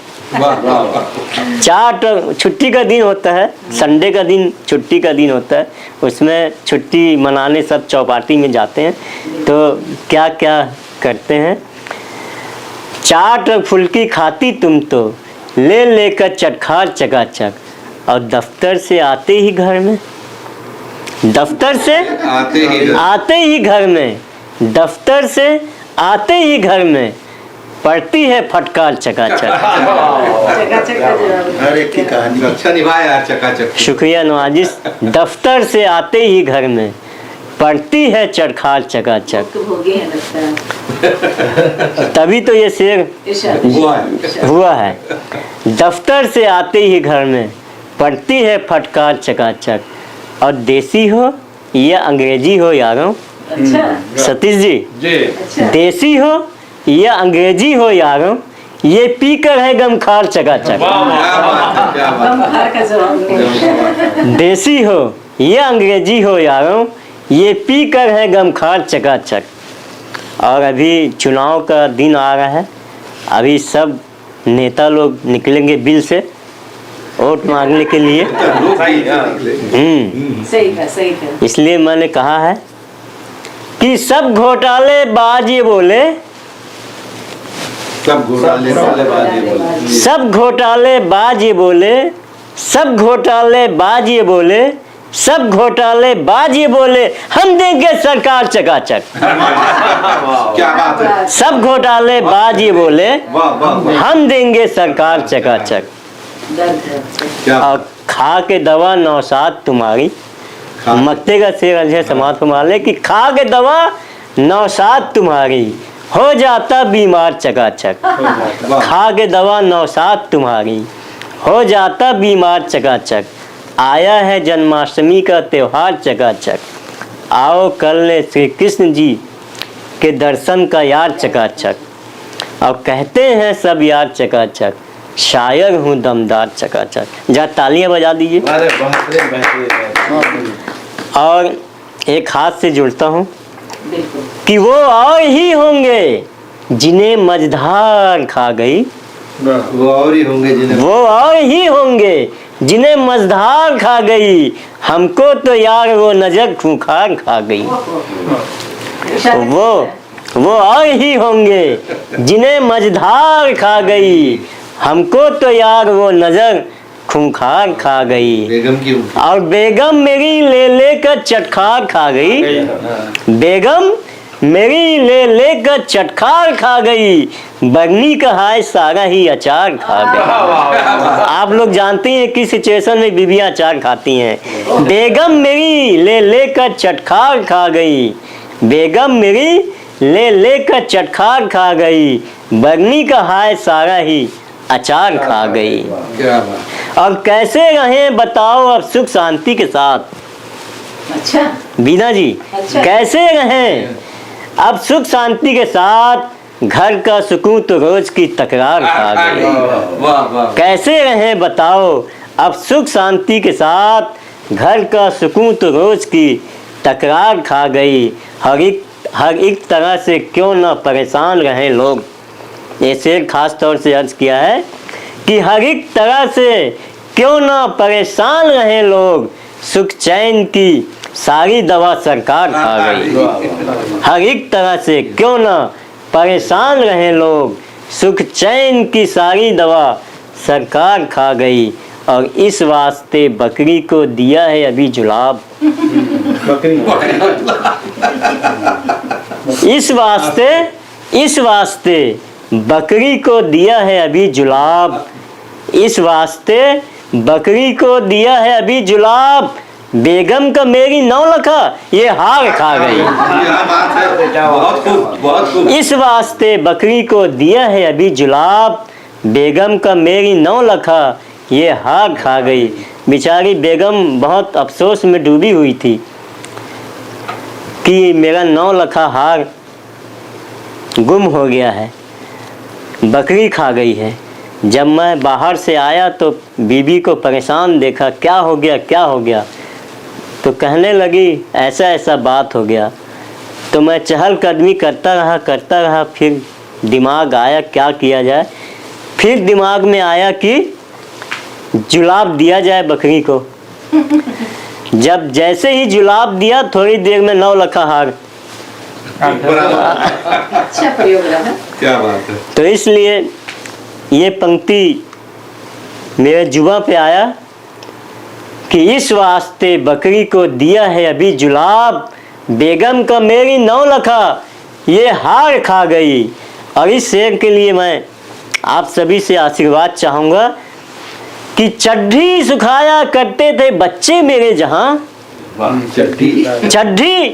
चाट और छुट्टी का दिन होता है, संडे का दिन छुट्टी का दिन होता है, उसमें छुट्टी मनाने सब चौपाटी में जाते हैं। तो क्या क्या करते हैं, चाट और फुल्की खाती तुम तो, ले लेकर चटखार चकाचक। और दफ्तर से आते ही घर में, दफ्तर से आते ही घर में, दफ्तर से आते ही घर में, पड़ती है फटकार चकाचक। चकाचक का जवाब है। हर एक की कहानी। अच्छा निभाया यार चकाचक। शुक्रिया नवाजिश। दफ्तर से आते ही घर में, पड़ती है चटखार चकाचक। भोगे हैं लगता है। तभी तो ये शेर इरशाद, हुआ है। इरशाद। हुआ है। दफ्तर से आते ही घर में पड़ती है फटकार चकाचक। और देसी हो या अंग्रेजी हो यारों, अच्छा सतीश जी, जी अच्छा। देसी हो या अंग्रेजी हो यारों, ये पीकर है गमखार चकाचक। क्या बात है, क्या बात गम खार का जवाब नहीं। देसी हो या अंग्रेजी हो यारों, ये पीकर है गमखार चकाचक। और अभी चुनाव का दिन आ रहा है, अभी सब नेता लोग निकलेंगे बिल से वोट मांगने के लिए। सही था, सही था। इसलिए मैंने कहा है कि सब घोटाले बाज ये बोले, सब घोटाले वाले बोले। सब घोटाले बाज ये बोले, सब घोटाले बाज ये बोले, सब घोटाले बाज ये बोले, हम देंगे सरकार चकाचक। क्या बात है, सब घोटाले बाज ये बोले, वाह वाह वाह, हम देंगे सरकार चकाचक। दर्द है। क्या और खा के दवा नौसाद तुम्हारी, खा- मक्ते का शेर अजय समाज फरमाले कि खा के दवा नौसाद तुम्हारी, हो जाता बीमार चकाचक। वाह, खा के दवा नौसाद तुम्हारी, हो जाता बीमार चकाचक। आया है जन्माष्टमी का त्योहार चकाचक, आओ कर ले श्री कृष्ण जी के दर्शन का यार चकाचक। और कहते हैं सब यार चकाचक, शायर हूँ दमदार चकाचक। जा तालियां बजा दीजिए। अरे बेहतरीन बेहतरीन। और एक हाथ से जुड़ता हूँ बिल्कुल। कि वो और ही होंगे जिन्हें मझधार खा गई, वो और ही होंगे जिन्हें वो और ही होंगे जिन्हें मझधार खा गई, हमको तो यार वो नजर खूंखार खा गई। इरशाद वो और ही होंगे जिन्हें मझधार खा गई, हमको तो यार वो नजर खूंखार खा गई। बेगम की उनकी। और बेगम मेरी ले लेकर चटखार खा गई, बेगम मेरी ले लेकर चटखार खा गई, बगनी का हाय सारा ही अचार खा गई। आप लोग जानते हैं किस सिचुएशन में बीबियां अचार खाती हैं। बेगम मेरी ले लेकर चटखार खा गई, बेगम मेरी ले लेकर चटखार खा गई, बगनी का हाय सारा ही अचार खा गई। क्या बात, अब कैसे रहें बताओ अब सुख शांति के साथ, अच्छा बीना जी, अच्छा। कैसे रहें अब सुख शांति के साथ, घर का सुकून तो रोज की तकरार खा गई। वाह वाह, कैसे रहें बताओ अब सुख शांति के साथ, घर का सुकून तो रोज की तकरार खा गई। हर एक तरह से क्यों ना परेशान रहें लोग, ये शेर खास तौर से अर्ज किया है कि हर एक तरह से क्यों ना परेशान रहें लोग, सुख चैन की सारी दवा सरकार खा गई। हर एक तरह से क्यों ना परेशान रहें लोग, सुख चैन की सारी दवा सरकार खा गई। और इस वास्ते बकरी को दिया है अभी जुलाब, इस वास्ते बकरी को दिया है अभी जुलाब, इस वास्ते बकरी को दिया है अभी जुलाब, बेगम का मेरी 9 लखा ये हार खा गई। क्या बात है, बहुत खूब बहुत खूब। इस वास्ते बकरी को दिया है अभी जुलाब, बेगम का मेरी 9 लखा ये हार खा गई। बेचारी बेगम बहुत अफसोस में डूबी हुई थी कि मेरा 9 लखा हार गुम हो गया है, बकरी खा गई है। जब मैं बाहर से आया तो बीबी को परेशान देखा, क्या हो गया क्या हो गया, तो कहने लगी ऐसा ऐसा बात हो गया। तो मैं चहलकदमी करता रहा, फिर दिमाग आया क्या किया जाए, फिर दिमाग में आया कि जुलाब दिया जाए बकरी को। जब जैसे ही जुलाब दिया थोड़ी देर में 9 लखा हार। अच्छा प्रयोग रहा। क्या बात है, तो इसलिए ये पंक्ति मेरे जुबा पे आया कि इस वास्ते बकरी को दिया है अभी जुलाब, बेगम का मेरी 9 लखा ये हार खा गई। और इस शेर के लिए मैं आप सभी से आशीर्वाद चाहूँगा कि चड्ढी सुखाया करते थे बच्चे मेरे जहाँ, चड्ढी चड्ढी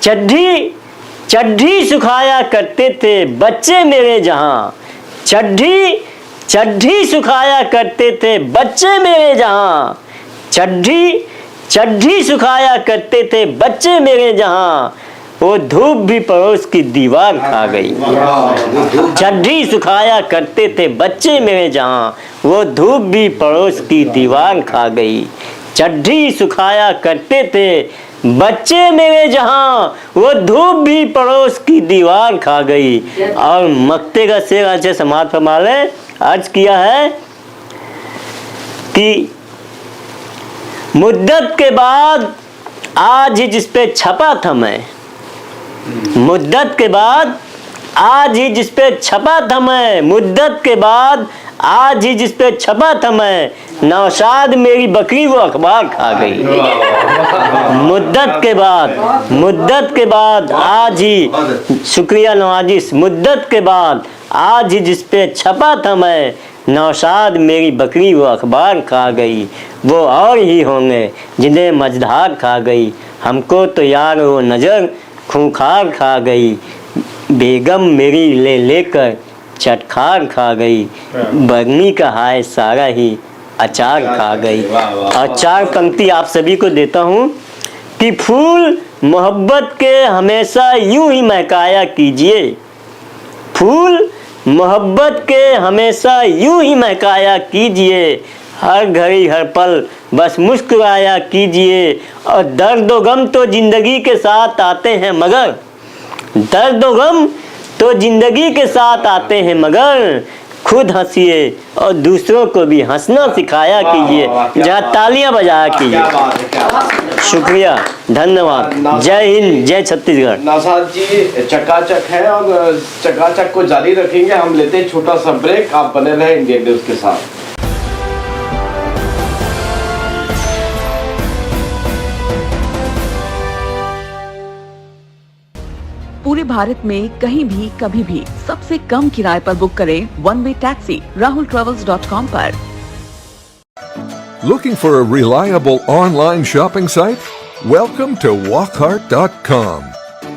चड्ढी चड्ढी सुखाया करते थे बच्चे मेरे जहाँ, चड्ढी चड्ढी सुखाया करते थे बच्चे मेरे जहाँ, चड्ढी चड्ढी सुखाया करते थे बच्चे मेरे जहाँ, वो धूप भी पड़ोस की दीवार खा गई। चड्ढी सुखाया करते थे बच्चे मेरे जहाँ, वो धूप भी पड़ोस की दीवार खा गई। चड्ढी सुखाया करते थे बच्चे मेरे जहाँ, वो धूप भी पड़ोस की दीवार खा गई। और मक्ते का शेर आज समाज फरमाले अर्ज किया है कि मुद्दत के बाद आज ही जिस पे छपा था मैं, मुद्दत के बाद आज ही जिस पे छपा था मैं, मुद्दत के बाद आज ही जिस पे छपा था मैं, नौशाद मेरी बकरी वो अखबार खा गई। मुद्दत के बाद आज ही, शुक्रिया नवाजिश, मुद्दत के बाद आज ही जिस पे छपा था मैं, नौशाद मेरी बकरी वो अखबार खा गई। वो और ही होंगे जिन्हें मझधार खा गई, हमको तो यार वो नज़र खूंखार खा गई। बेगम मेरी ले लेकर चटखार खा गई, बर्नी का हाय सारा ही अचार खा गई। और चार पंक्ति आप सभी को देता हूँ कि फूल मोहब्बत के हमेशा यूं ही महकाया कीजिए, फूल मोहब्बत के हमेशा यूं ही महकाया कीजिए, हर घड़ी हर पल बस मुस्कुराया कीजिए। और दर्द व गम तो जिंदगी के साथ आते हैं मगर, दर्द व गम तो जिंदगी के साथ आते हैं मगर, खुद हंसिए और दूसरों को भी हंसना सिखाया कीजिए। जहाँ तालियां बजाया कीजिए। शुक्रिया, धन्यवाद, जय हिंद, जय छत्तीसगढ़। नौशाद जी चकाचक है और चकाचक को जारी रखेंगे। हम लेते हैं छोटा सा ब्रेक, आप बने रहे इंडियन न्यूज के साथ। पूरे भारत में कहीं भी कभी भी सबसे कम किराए पर बुक करें वन वे टैक्सी rahultravels.com पर। Looking for a reliable online shopping site? Welcome to walkhart.com.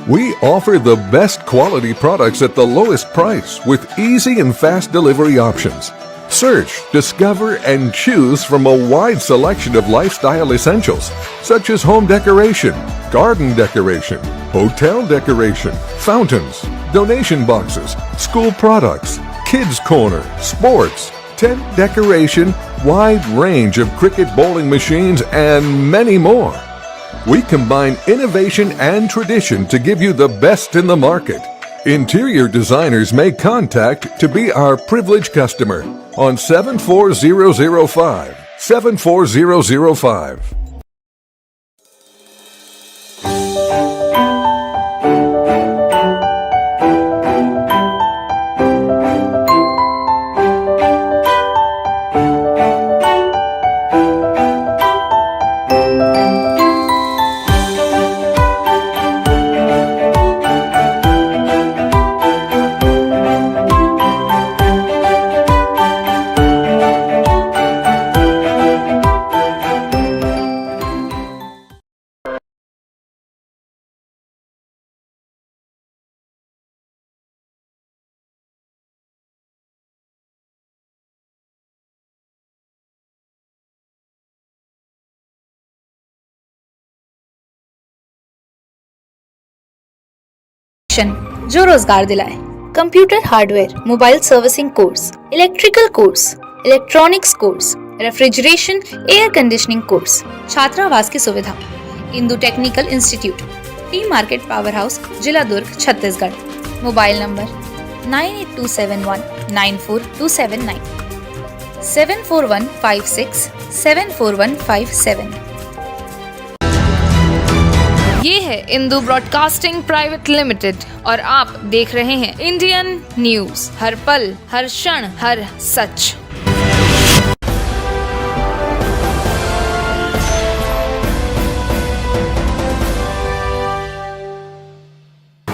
We offer the best quality products at the lowest price with easy and fast delivery options. Search, discover, and choose from a wide selection of lifestyle essentials such as home decoration, garden decoration, hotel decoration, fountains, donation boxes, school products, kids corner, sports, tent decoration, wide range of cricket bowling machines, and many more. We combine innovation and tradition to give you the best in the market. Interior designers may contact to be our privileged customer on 74005. 74005. जो रोजगार दिलाए। Computer hardware, mobile servicing course, electrical course, electronics course, refrigeration, air conditioning course, छात्रावास की सुविधा। Indu technical institute, T market power house, जिला दुर्ग, Chhattisgarh. Mobile number 9827194279, 7415674157। ये है Indu broadcasting private limited और आप देख रहे हैं इंडियन न्यूज, हर पल, हर क्षण, हर सच।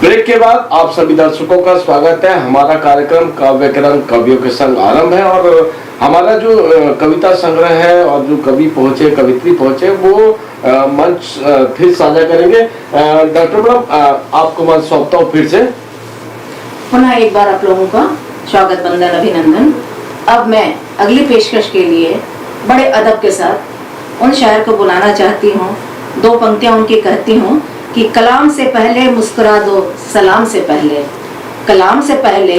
ब्रेक के बाद आप सभी दर्शकों का स्वागत है। हमारा कार्यक्रम काव्य के रंग कवियों के संग आरंभ है और हमारा जो कविता संग्रह है और जो कवि पहुंचे, कवित्री पहुंचे, वो मंच फिर साझा करेंगे। डॉक्टर मैडम, आपको मंच सौंपता हूँ फिर से। पुनः एक बार आप लोगों का स्वागत, वंदन, अभिनंदन। अब मैं अगली पेशकश के लिए बड़े अदब के साथ उन शायर को बुलाना चाहती हूँ। दो पंक्तियाँ उनकी कहती हूँ कि कलाम से पहले मुस्कुरा दो सलाम से पहले, कलाम से पहले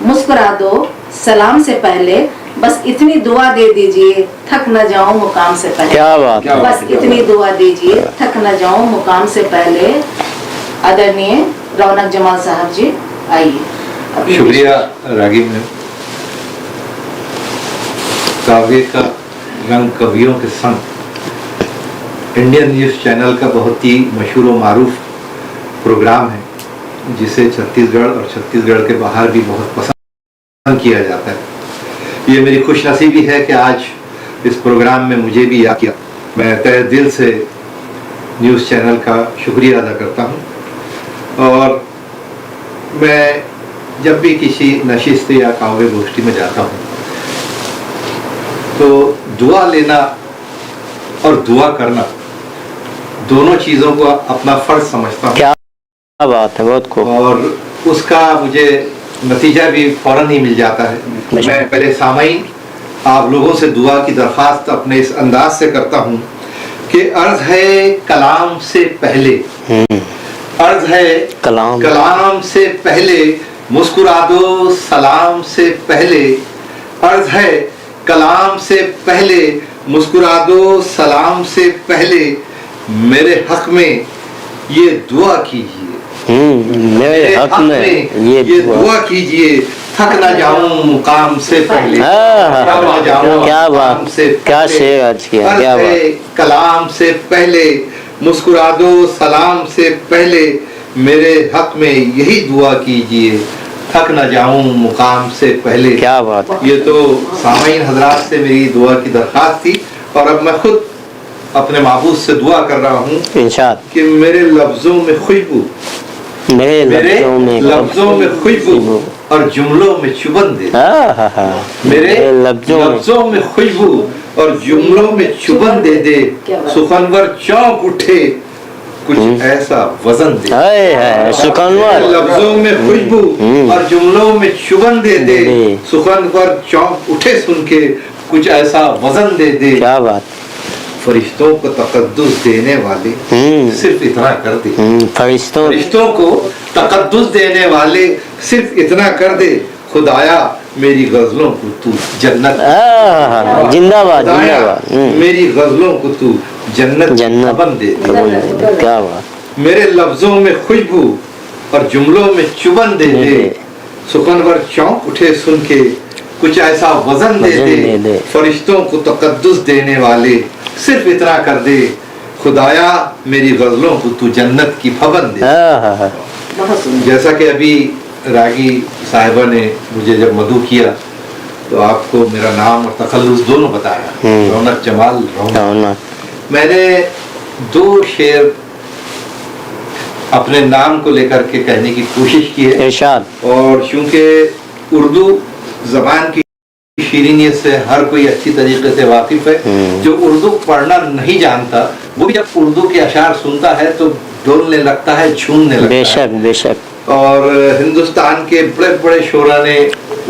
मुस्कुरा दो सलाम से पहले, बस इतनी दुआ दे दीजिए थक न जाऊं मुकाम से पहले। क्या बात है, बस इतनी दुआ दीजिए थक न जाऊं मुकाम से पहले। आदरणीय रौनक जमाल साहब जी, आइए। शुक्रिया रागी मैम। काव्य का रंग कवियों के संग इंडियन न्यूज़ चैनल का बहुत ही मशहूर और मारूफ प्रोग्राम है, जिसे छत्तीसगढ़ और छत्तीसगढ़ के बाहर भी बहुत पसंद किया जाता है। ये मेरी खुशनसीबी है कि आज इस प्रोग्राम में मुझे भी याद किया। मैं तहे दिल से न्यूज़ चैनल का शुक्रिया अदा करता हूँ। और मैं जब भी किसी नशिस्त या काव्य गोष्ठी में जाता हूँ तो दुआ लेना और दुआ करना दोनों चीज़ों को अपना फर्ज समझता हूँ। क्या बात है, बहुत खूब। और उसका मुझे नतीजा भी फौरन ही मिल जाता है। मैं पहले सामाईन आप लोगों से दुआ की दरख्वास्त अपने इस अंदाज से करता हूँ कि अर्ज है कलाम से पहले, अर्ज है कलाम से पहले मुस्कुरा दो सलाम से पहले, अर्ज है कलाम से पहले मुस्कुरा दो सलाम से पहले, मेरे हक में ये दुआ कीजिए, मेरे हक में ये दुआ कीजिए थक ना जाऊं मुकाम से पहले। क्या बात, क्या शेर आज किया, क्या बात। कलाम से पहले मुस्कुरा दो सलाम से पहले, मेरे हक में यही दुआ कीजिए थक न जाऊं मुकाम से पहले। क्या बात। ये तो सामाईन हजरात से मेरी दुआ की दरख्वास्त थी और अब मैं खुद अपने महबूब से दुआ कर रहा हूँ कि मेरे लफ्जों में खुशबू, मेरे लफ्जों में खुशबू और जुमलों में चुभन दे, मेरे लफ्जों में खुशबू और जुमलों में चुभन दे दे, सुखनवर चौंक उठे कुछ ऐसा वजन दे। सुखनवर लफ्जों में खुशबू और जुमलों में चुभन दे दे, सुखनवर चौंक उठे सुन के कुछ ऐसा वजन दे दे। क्या बात। फरिश्तों को तकद्दुस देने वाले सिर्फ इतना कर दे, फरिश्तों को तकद्दुस देने वाले सिर्फ इतना कर दे, खुदाया मेरी गजलों को तू जन्नत, जिंदाबाद जिंदाबाद, मेरी गजलों को तू जन्नत बन दे। क्या बात। मेरे लफ्जों में खुशबू और जुमलों में चुभन दे दे, सुखनवर चौंक उठे सुन के कुछ ऐसा वजन दे दे, फरिश्तों को तकद्दुस देने वाले सिर्फ इतना कर दे, खुदाया मेरी गजलों को तू जन्नत की भवन दे। जैसा कि अभी रागी साहिबा ने मुझे जब मधु किया तो आपको मेरा नाम और तखल्लुस दोनों बताया, रौनक जमाल रौनक। मैंने दो शेर अपने नाम को लेकर के कहने की कोशिश की है, और चूंकि उर्दू जबान की शीरीनियत से हर कोई अच्छी तरीके से वाकिफ है, जो उर्दू पढ़ना नहीं जानता वो भी जब उर्दू के अशार सुनता है तो डोलने लगता है, झूमने लगता है। बेशक बेशक। और हिंदुस्तान के बड़े बड़े शोरा ने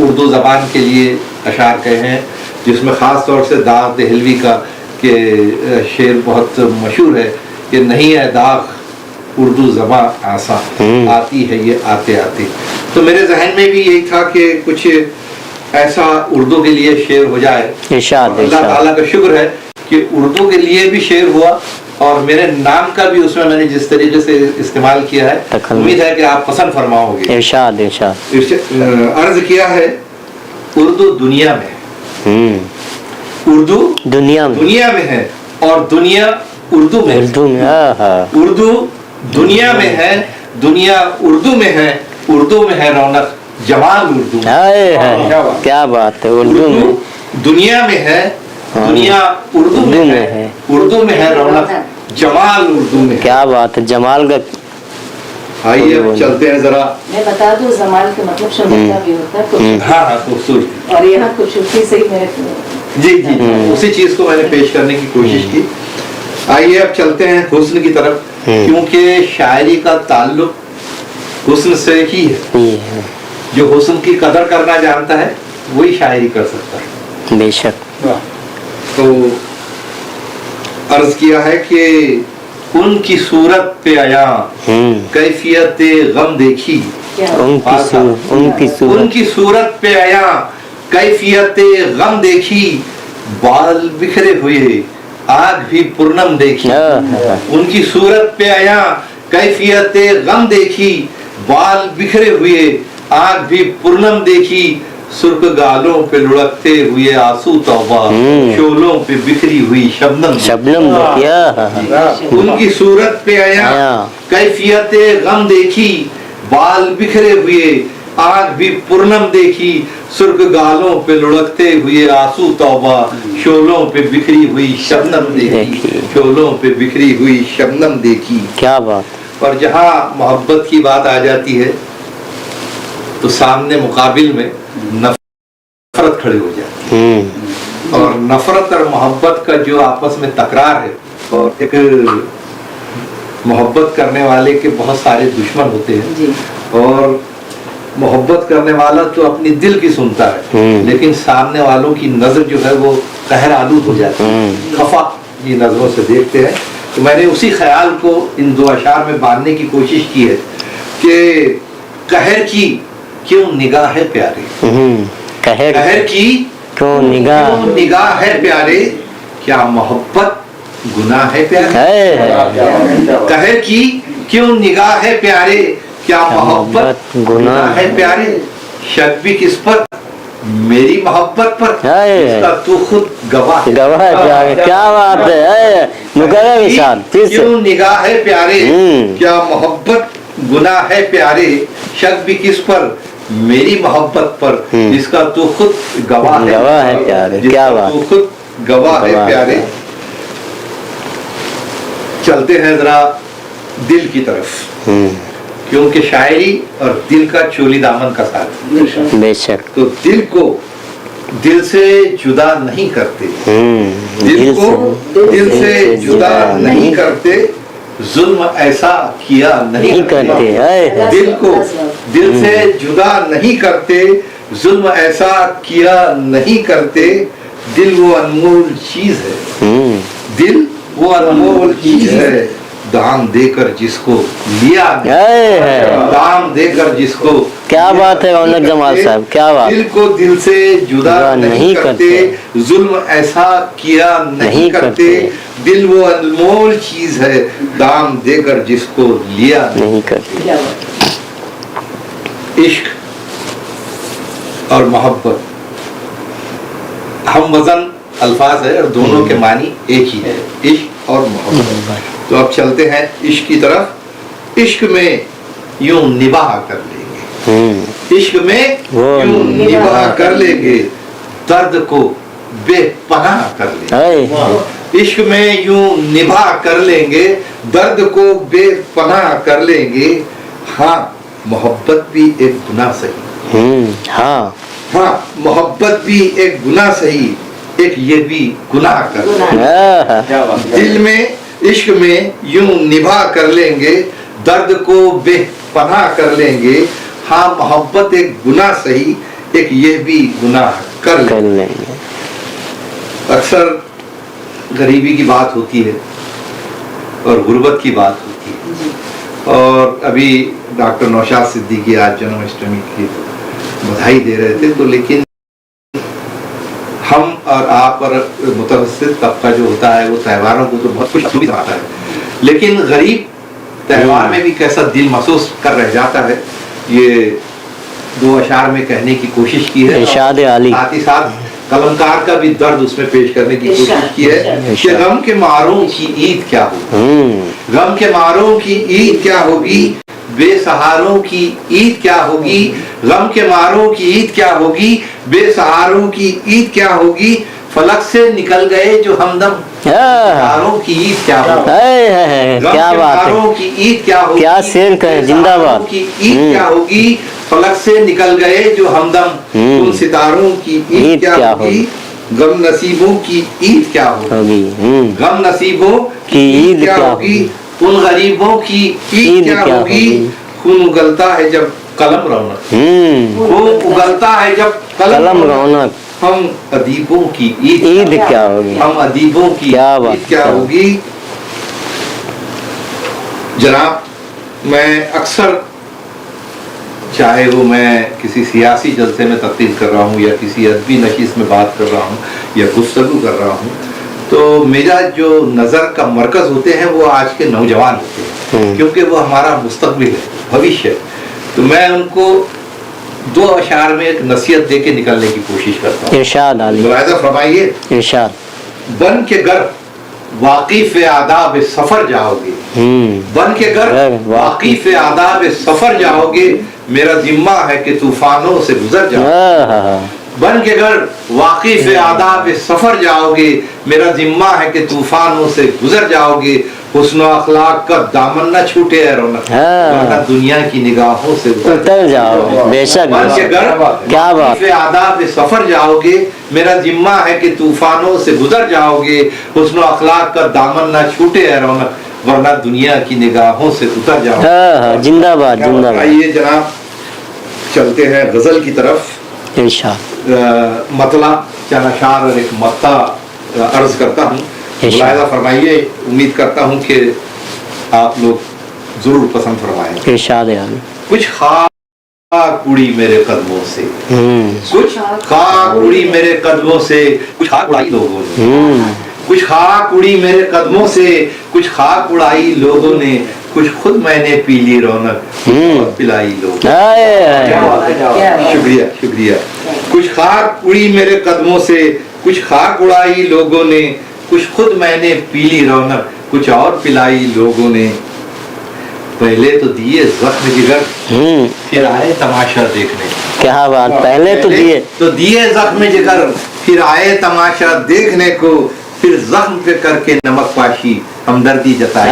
उर्दू जबान के लिए अशार कहे हैं, जिसमें ख़ास तौर से दाग दहलवी का के शेर बहुत मशहूर है कि नहीं है दाग उर्दू ज़बान आसान, आती है ये आते आते। तो मेरे जहन में भी यही था कि कुछ ऐसा उर्दू के लिए शेर हो जाए। अल्लाह ताला का शुक्र है कि उर्दू के लिए भी शेर हुआ और मेरे नाम का भी उसमें मैंने जिस तरीके से इस्तेमाल किया है, उम्मीद है कि आप पसंद फरमाओगे। इरशाद इरशाद। अर्ज किया है उर्दू दुनिया में, उर्दू दुनिया में है और दुनिया उर्दू में, उर्दू दुनिया में है, दुनिया उर्दू में है, उर्दू में है रौनक जमाल उर्दू। क्या बात है। उर्दू में दुनिया में है, दुनिया उर्दू में है, उर्दू में है रौनक जमाल उर्दू में। क्या बात है। जमाल का आइए अब चलते हैं जरा। मैं बता दूं, जमाल का मतलब शोभा भी होता है, खूबसूरती। हाँ हाँ, खूबसूरती। और यहाँ खूबसूरती से ही मेरे जी जी, उसी चीज को मैंने पेश करने की कोशिश की। आइए अब चलते हैं हुस्न की तरफ, क्योंकि शायरी का ताल्लुक हुस्न से ही है। जो हुस्न की कदर करना जानता है वही शायरी कर सकता है। बेशक। तो अर्ज किया है कि उनकी सूरत पे आया कैफियत गम देखी, उनकी सूरत पे आया कैफियत गम देखी, बाल बिखरे हुए आग भी पूर्णम देखी। उनकी सूरत पे आया कैफियत गम देखी, बाल बिखरे हुए आग भी पूर्णम देखी, सुर्ख गालों पे लुढ़कते हुए आंसू तौबा, शोलों पे बिखरी हुई शबनम। उनकी सूरत पे आया कैफियत गम देखी, बाल बिखरे हुए आग भी पूर्णम देखी, सुर्ख गालों पे लुढ़कते हुए आंसू तौबा, शोलों पे बिखरी हुई शबनम देखी, शोलों पे बिखरी हुई शबनम देखी। क्या बात। और जहाँ मोहब्बत की बात आ जाती है तो सामने मुकाबिल में नफरत खड़ी हो जाती है। और नफरत और मोहब्बत का जो आपस में तकरार है, और एक मोहब्बत करने वाले के बहुत सारे दुश्मन होते हैं, और मोहब्बत करने वाला तो अपनी दिल की सुनता है, लेकिन सामने वालों की नजर जो है वो कहर आलूद हो जाती है, खफा की नजरों से देखते हैं। तो मैंने उसी ख्याल को इन दो अशार में बांधने की कोशिश की है कि कहर की क्यों निगाह है प्यारे, कहर की क्यों निगाह है प्यारे, क्या मोहब्बत गुनाह है प्यारे। कहर की क्यों निगाह है प्यारे, क्या मोहब्बत गुनाह है प्यारे। शक भी किस पर, मेरी मोहब्बत पर, इसका तू खुद गवाह। क्या बात है, क्यों निगाह है प्यारे, क्या मोहब्बत गुनाह है प्यारे। शक भी किस पर, मेरी मोहब्बत पर, इसका तू खुद गवाह है प्यारे। क्या बात, तू खुद गवाह है प्यारे। चलते हैं जरा दिल की तरफ, क्योंकि शायरी और दिल का चोली दामन का साथ। बेशक। तो दिल को दिल से जुदा नहीं करते, दिल को दिल से जुदा नहीं करते, जुल्म ऐसा किया नहीं करते। दिल को दिल से जुदा नहीं करते, जुल्म ऐसा किया नहीं करते। दिल वो अनमोल चीज है, दिल वो अनमोल चीज है, दाम देकर जिसको लिया, दाम देकर जिसको। क्या बात है रौनक जमाल साहब, क्या बात। दिल को दिल से जुदा नहीं करते, जुल्म ऐसा किया नहीं करते। दिल वो अनमोल चीज है, दाम देकर जिसको लिया नहीं करते। इश्क और मोहब्बत हम वजन अल्फाज है और दोनों के मानी एक ही है, इश्क और मोहब्बत। तो अब चलते हैं इश्क की तरफ। इश्क में यूं निबाह कर लेंगे, इश्क में यूं निबाह कर लेंगे, दर्द को बेपनाह कर लेंगे। इश्क में यूं निबाह कर लेंगे, दर्द को बेपनाह कर लेंगे। हाँ मोहब्बत भी एक गुनाह सही, हाँ हाँ मोहब्बत भी एक गुनाह सही, एक ये भी गुनाह कर। दिल में इश्क में यूं निभा कर लेंगे, दर्द को बेपनाह कर लेंगे। हाँ मोहब्बत एक गुनाह सही, एक ये भी गुनाह कर लेंगे। अक्सर गरीबी की बात होती है और गुर्बत की बात होती है, और अभी डॉक्टर नौशाद सिद्दीकी आज जन्माष्टमी की बधाई दे रहे थे। तो लेकिन हम और आप और मुतवस्सित तबका जो होता है वो त्योहारों को तो बहुत कुछ समझता है, लेकिन गरीब त्योहार में भी कैसा दिल महसूस कर रह जाता है, ये दो अशार में कहने की कोशिश की है। साथ ही साथ कलमकार का भी दर्द उसमें पेश करने की कोशिश की है कि गम के मारों की ईद क्या होगी, गम के मारों की ईद क्या होगी, बेसहारों की ईद क्या होगी, गम के मारों की ईद क्या होगी, बेसहारों की ईद क्या होगी। फलक से निकल गए जो हमदम सितारों की ईद क्या होगी, क्या बात है, गमशेदारों की ईद क्या होगी, क्या शेर कहे, जिंदाबाद की ईद क्या होगी, फलक से निकल गए जो हमदम उन सितारों की ईद क्या होगी, गम नसीबों की ईद क्या होगी, गम नसीबों की ईद क्या होगी, उन गरीबों की ईद क्या होगी, खून उगलता है जब कलम रौनक, खून उगलता है जब कलम रौनक, हम अदीबों की ईद क्या होगी, हम अदीबों की ईद क्या होगी। जनाब, मैं अक्सर, चाहे वो मैं किसी सियासी जलसे में तकरीर कर रहा हूँ या किसी अदबी नशीस में बात कर रहा हूँ या गुफ्तगू कर रहा हूँ, तो मेरा जो नज़र का मरकज़ होते हैं वो आज के नौजवान होते हैं, क्योंकि वो हमारा मुस्तकबिल है, भविष्य है। तो मैं उनको दो अशार में एक नसीहत दे के निकलने की कोशिश करता हूँ। इरशाद आली, मुलाहिज़ा फरमाइए। इरशाद। बन के घर वाकिफ आदाब सफर जाओगे, बन के घर वाकिफ आदाब सफर जाओगे, मेरा जिम्मा है कि तूफानों से गुजर जाओगे, बन के घर वाकिफ आदाब सफर जाओगे, मेरा जिम्मा है कि तूफानों से गुजर जाओगे, हुस्न अखलाक का दामन न छूटे है रौनक, वरना दुनिया की निगाहों से उतर जाओ। बेशक, बन के घर क्या बात, वाकिफ आदाब सफर जाओगे, मेरा जिम्मा है कि तूफानों से गुजर जाओगे, हुस्न अखलाक का दामन न छूटे है रौनक, वरना दुनिया की निगाहों से उतर जाओगे। जिंदाबाद, जिंदाबाद। आइए जनाब, चलते हैं गजल की तरफ। मतला चंद अशार और एक मत्ता अर्ज करता हूँ, मुलाहिज़ा फरमाइए। उम्मीद करता हूँ कि आप लोग जरूर पसंद फरमाएंगे। इरशाद है। कुछ खाक उड़ी मेरे कदमों से, कुछ खाक उड़ी मेरे कदमों से, कुछ खाक उड़ाई लोगों ने, कुछ खाक उड़ी मेरे कदमों से, कुछ खाक उड़ाई लोगों ने, कुछ खुद मैंने पी ली रौनक, पिलाई लोगों। शुक्रिया, शुक्रिया। कुछ खाक उड़ी मेरे कदमों से, कुछ खाक उड़ाई लोगों ने, कुछ खुद मैंने पी ली रौनक, कुछ और पिलाई लोगों ने। पहले तो दिए जख्म जिगर, फिर आए तमाशा देखने। क्या बात, पहले तो दिए जख्म जिगर, फिर आए तमाशा देखने को, फिर जख्म पे करके नमक पाशी हमदर्दी जताई,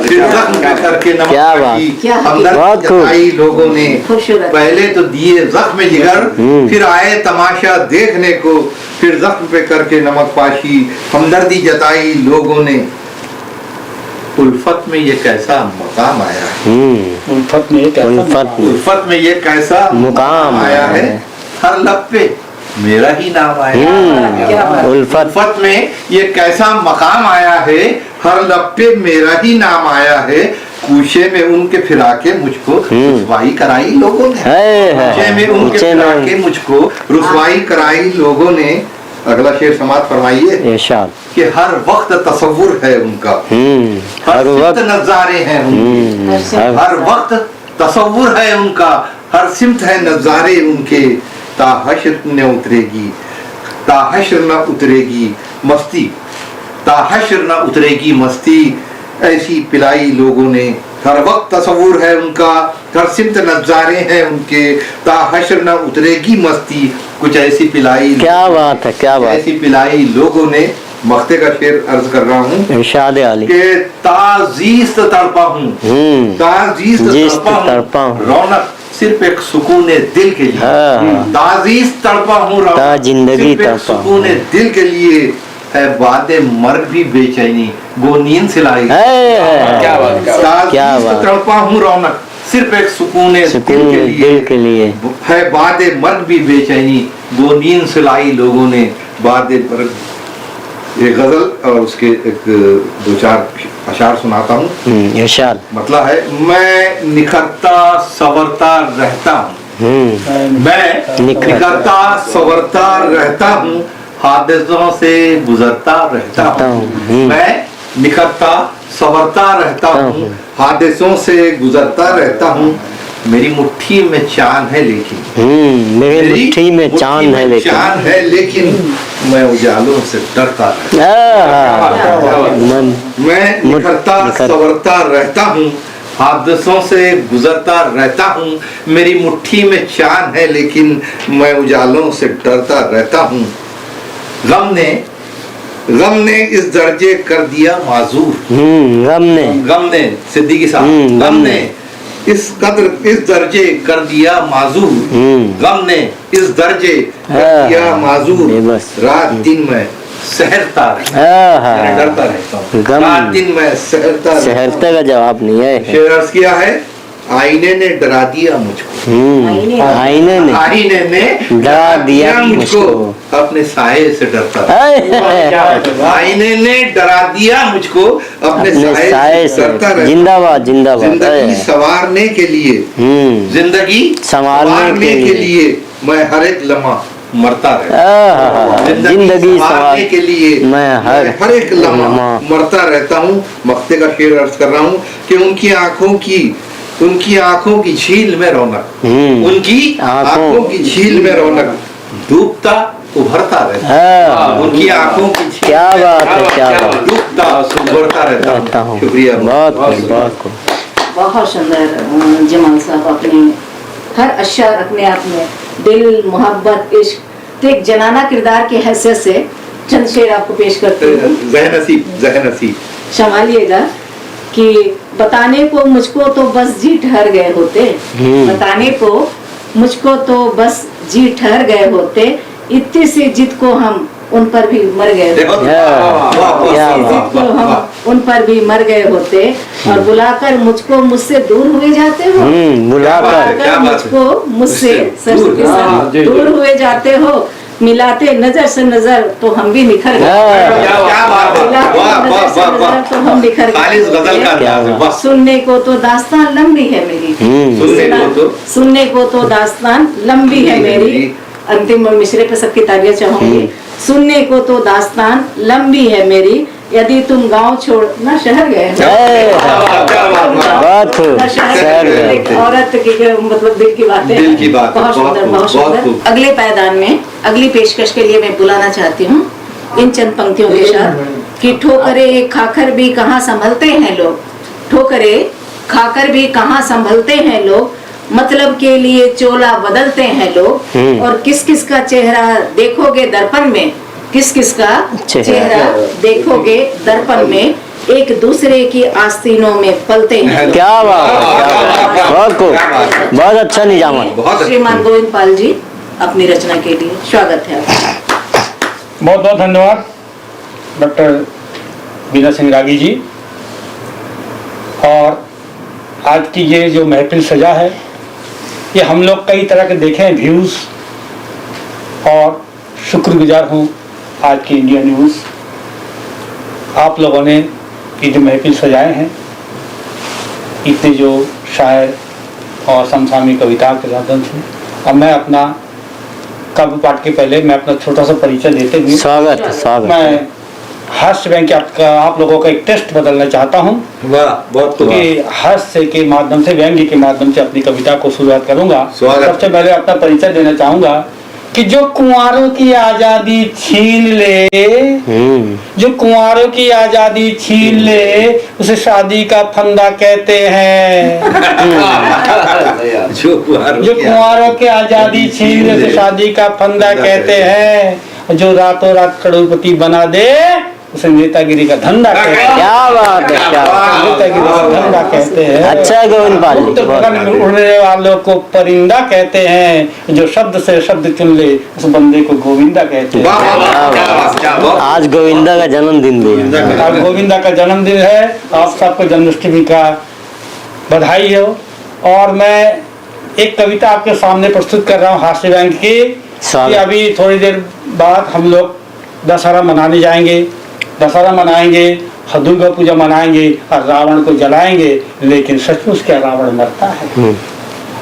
फिर जख्म पे करके नमक पाशी हमदर्दी जताई लोगों ने। पहले तो दिए जख्म जिगर, फिर आए तमाशा देखने को, फिर जख्म पे करके नमक पाशी हमदर्दी जताई लोगों ने। उल्फत में ये कैसा मकाम आया है, उल्फत में ये कैसा मुकाम आया है, हर लब पे मेरा ही नाम आया। उल्फत में ये कैसा मकाम आया है, हर लब पे मेरा ही नाम आया है, कूशे में उनके फिरा के मुझको रुसवाई कराई लोगों ने, कूशे में उनके फिरा के मुझको रुसवाई कराई लोगों ने। अगला शेर समाप्त फरमाइए कि हर वक्त तसव्वुर है उनका, हर वक्त नज़ारे हैं उनके, हर वक्त तसव्वुर है उनका, हर सिमत है नज़ारे उनके। ताहशर न उतरेगी, ताहशर न उतरेगी मस्ती, ताहशर न उतरेगी मस्ती, ऐसी पिलाई लोगों ने। हर वक्त तसव्वुर है उनका, हर सिमत नज़ारे हैं उनके, ताहशर न उतरेगी मस्ती, कुछ ऐसी पिलाई। क्या बात है, क्या बात, ऐसी पिलाई लोगों ने। मख्ते का शेर अर्ज कर रहा हूँ, इरशाद आली के ताजीस्त तड़पा हूँ, ताजीस्त तड़पा हूँ, रौनक सिर्फ एक सुकून दिल के लिए, ताजीज तड़पा हूँ रौनक जिंदगी सुकून दिल के लिए, है बादे मर्ग भी बेचैनी गो नींद सिलाई। क्या बात, ताजीज तड़पा हूँ रौनक सिर्फ एक सुकून दिल के लिए, है बादे मर्ग भी बेचैनी गो नींद सिलाई लोगों ने। बादे मर्ग, ये गजल और उसके एक दो चार अशार सुनाता हूँ। मतलब है, मैं निखरता सवरता रहता हूँ, मैं निखरता सवरता रहता हूँ, हादिसों से गुजरता रहता हूँ, मैं निखरता सवरता रहता हूँ, हादिसों से गुजरता रहता हूँ। मेरी मुट्ठी में चांद है लेकिन, मेरी मुट्ठी में चांद है लेकिन, चांद है लेकिन मैं उजालों से डरता मैं निखरता सवरता रहता हूँ, हादसों से गुजरता रहता हूँ। मेरी मुट्ठी में चांद है लेकिन मैं उजालों से डरता रहता हूँ। गम ने गम ने इस दर्जे कर दिया माजूर। गम ने सिद्दीकी साहब, गम ने इस दर्जे कर दिया माजूर। गम ने इस दर्जे कर दिया माजूर। रात दिन में सहरता रहता, डरता रहता हूँ। रात दिन में सहरता का जवाब नहीं है। शेर अर्ज किया है, आईने ने डरा दिया मुझको। आईने ने डरा दिया मुझको, अपने साये से डरता था। आईने ने डरा दिया मुझको, अपने साये से डरता रहता। जिंदाबाद जिंदाबाद। जिंदगी संवारने के लिए, जिंदगी संवारने के लिए मैं हर एक लम्हा मरता रहता। जिंदगी संवारने के लिए मैं हर एक लम्हा मरता रहता हूँ। मक्ते का शेर अर्ज कर रहा हूँ कि उनकी आंखों की झील में रौनक, उनकी आंखों की झील में रौनक डूबता उभरता रहता। उनकी आंखों की झील क्या बात है, क्या बात, डूबता उभरता रहता हूँ। शुक्रिया, बहुत सुंदर जमाल साहब। अपने हर अशर अपने आप में दिल, मोहब्बत, इश्क, तो एक जनाना किरदार की हैसियत से चंद शेर आपको पेश करते हैं। ज़हनसीब संभालिएगा कि बताने को मुझको तो बस जी ठहर गए होते, बताने को मुझको तो बस जी ठहर गए होते, इतनी सी जिद को हम उन पर भी मर गए होते, हम उन पर भी मर गए होते। और बुलाकर मुझको मुझसे दूर हुए जाते हो, बुलाकर मुझको मुझसे दूर हुए जाते हो, मिलाते नजर से नजर तो हम भी निखर गए, तो हम निखर गए। सुनने को तो दास्तान लंबी है मेरी, सुनने को तो दास्तान लंबी है मेरी। अंतिम मिसरे पे सबकी तालियां चाहूंगी। सुनने को तो दास्तान लंबी है मेरी, यदि तुम गांव छोड़ना शहर गए, औरत की मतलब दिल की बात है। बहुत सुंदर, बहुत सुंदर। अगले पायदान में अगली पेशकश के लिए मैं बुलाना चाहती हूँ इन चंद पंक्तियों के साथ कि ठोकरे खाकर भी कहाँ संभलते हैं लोग, ठोकरे खाकर भी कहाँ संभलते हैं लोग, मतलब के लिए चोला बदलते हैं लोग। और किस किस का चेहरा देखोगे दर्पण में, किस किस का चेहरा देखोगे दर्पण में, एक दूसरे की आस्तीनों में पलते हैं। क्या बात, बहुत अच्छा निजाम। श्रीमान गोविंद पाल जी अपनी रचना के लिए स्वागत है। बहुत बहुत धन्यवाद डॉक्टर बीना सिंह रागी जी। और आज की ये जो महफिल सजा है, ये हम लोग कई तरह के देखे हैं व्यूज़, और शुक्रगुजार हूँ आज की इंडिया न्यूज़, आप लोगों ने ये जो महफिल सजाए हैं, इतने जो शायर और समसामयिक कविता के माध्यम से। अब मैं अपना काव्य पाठ के पहले मैं अपना छोटा सा परिचय देते हुए स्वागत मैं हास्य बैंक आप लोगों का एक टेस्ट बदलना चाहता हूँ कि हास्य के माध्यम से, व्यंग्य के माध्यम से अपनी कविता को शुरुआत करूंगा। सबसे पहले अपना परिचय देना चाहूंगा कि जो कुंवारों की आजादी छीन ले, जो कुंवारों की आजादी छीन ले, उसे शादी का फंदा कहते हैं। जो कुंवारों की आजादी छीन ले, उसे शादी का फंदा कहते हैं। जो रातों रात करोड़पति बना दे, उसे नेतागिरी का धंधा कहते हैं। क्या बात है, क्या नेतागिरी का धंधा कहते हैं। अच्छा है गोविंद पाल जी। उड़ने वालों को परिंदा कहते हैं, जो शब्द से शब्द चुन ले, उस बंदे को गोविंदा कहते हैं। आज गोविंदा का जन्मदिन भी है। आज गोविंदा का जन्मदिन है। आप सबको जन्माष्टमी का बधाई हो। और मैं एक कविता आपके सामने प्रस्तुत कर रहा हूँ हास्य बैंक की। अभी थोड़ी देर बाद हम लोग दशहरा मनाने जाएंगे, दशहरा मनाएंगे, दुर्गा पूजा मनाएंगे और रावण को जलाएंगे, लेकिन सचमुच क्या रावण मरता है?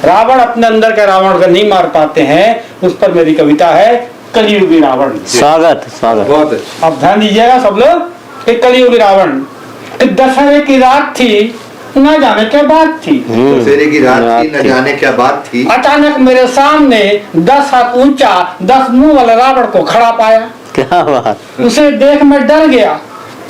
रावण अपने अंदर का रावण का नहीं मार पाते हैं। उस पर मेरी कविता है कलियुगी रावण। स्वागत स्वागत। बहुत अच्छा। अब ध्यान दीजिएगा सब लोग। एक कलियुगी रावण, दशहरे की रात थी, न जाने क्या बात थी, दशहरे की रात थी, न जाने क्या बात थी। अचानक मेरे सामने 10 हाथ ऊंचा 10 मुंह वाला रावण को खड़ा पाया। क्या बात। उसे देख मैं डर गया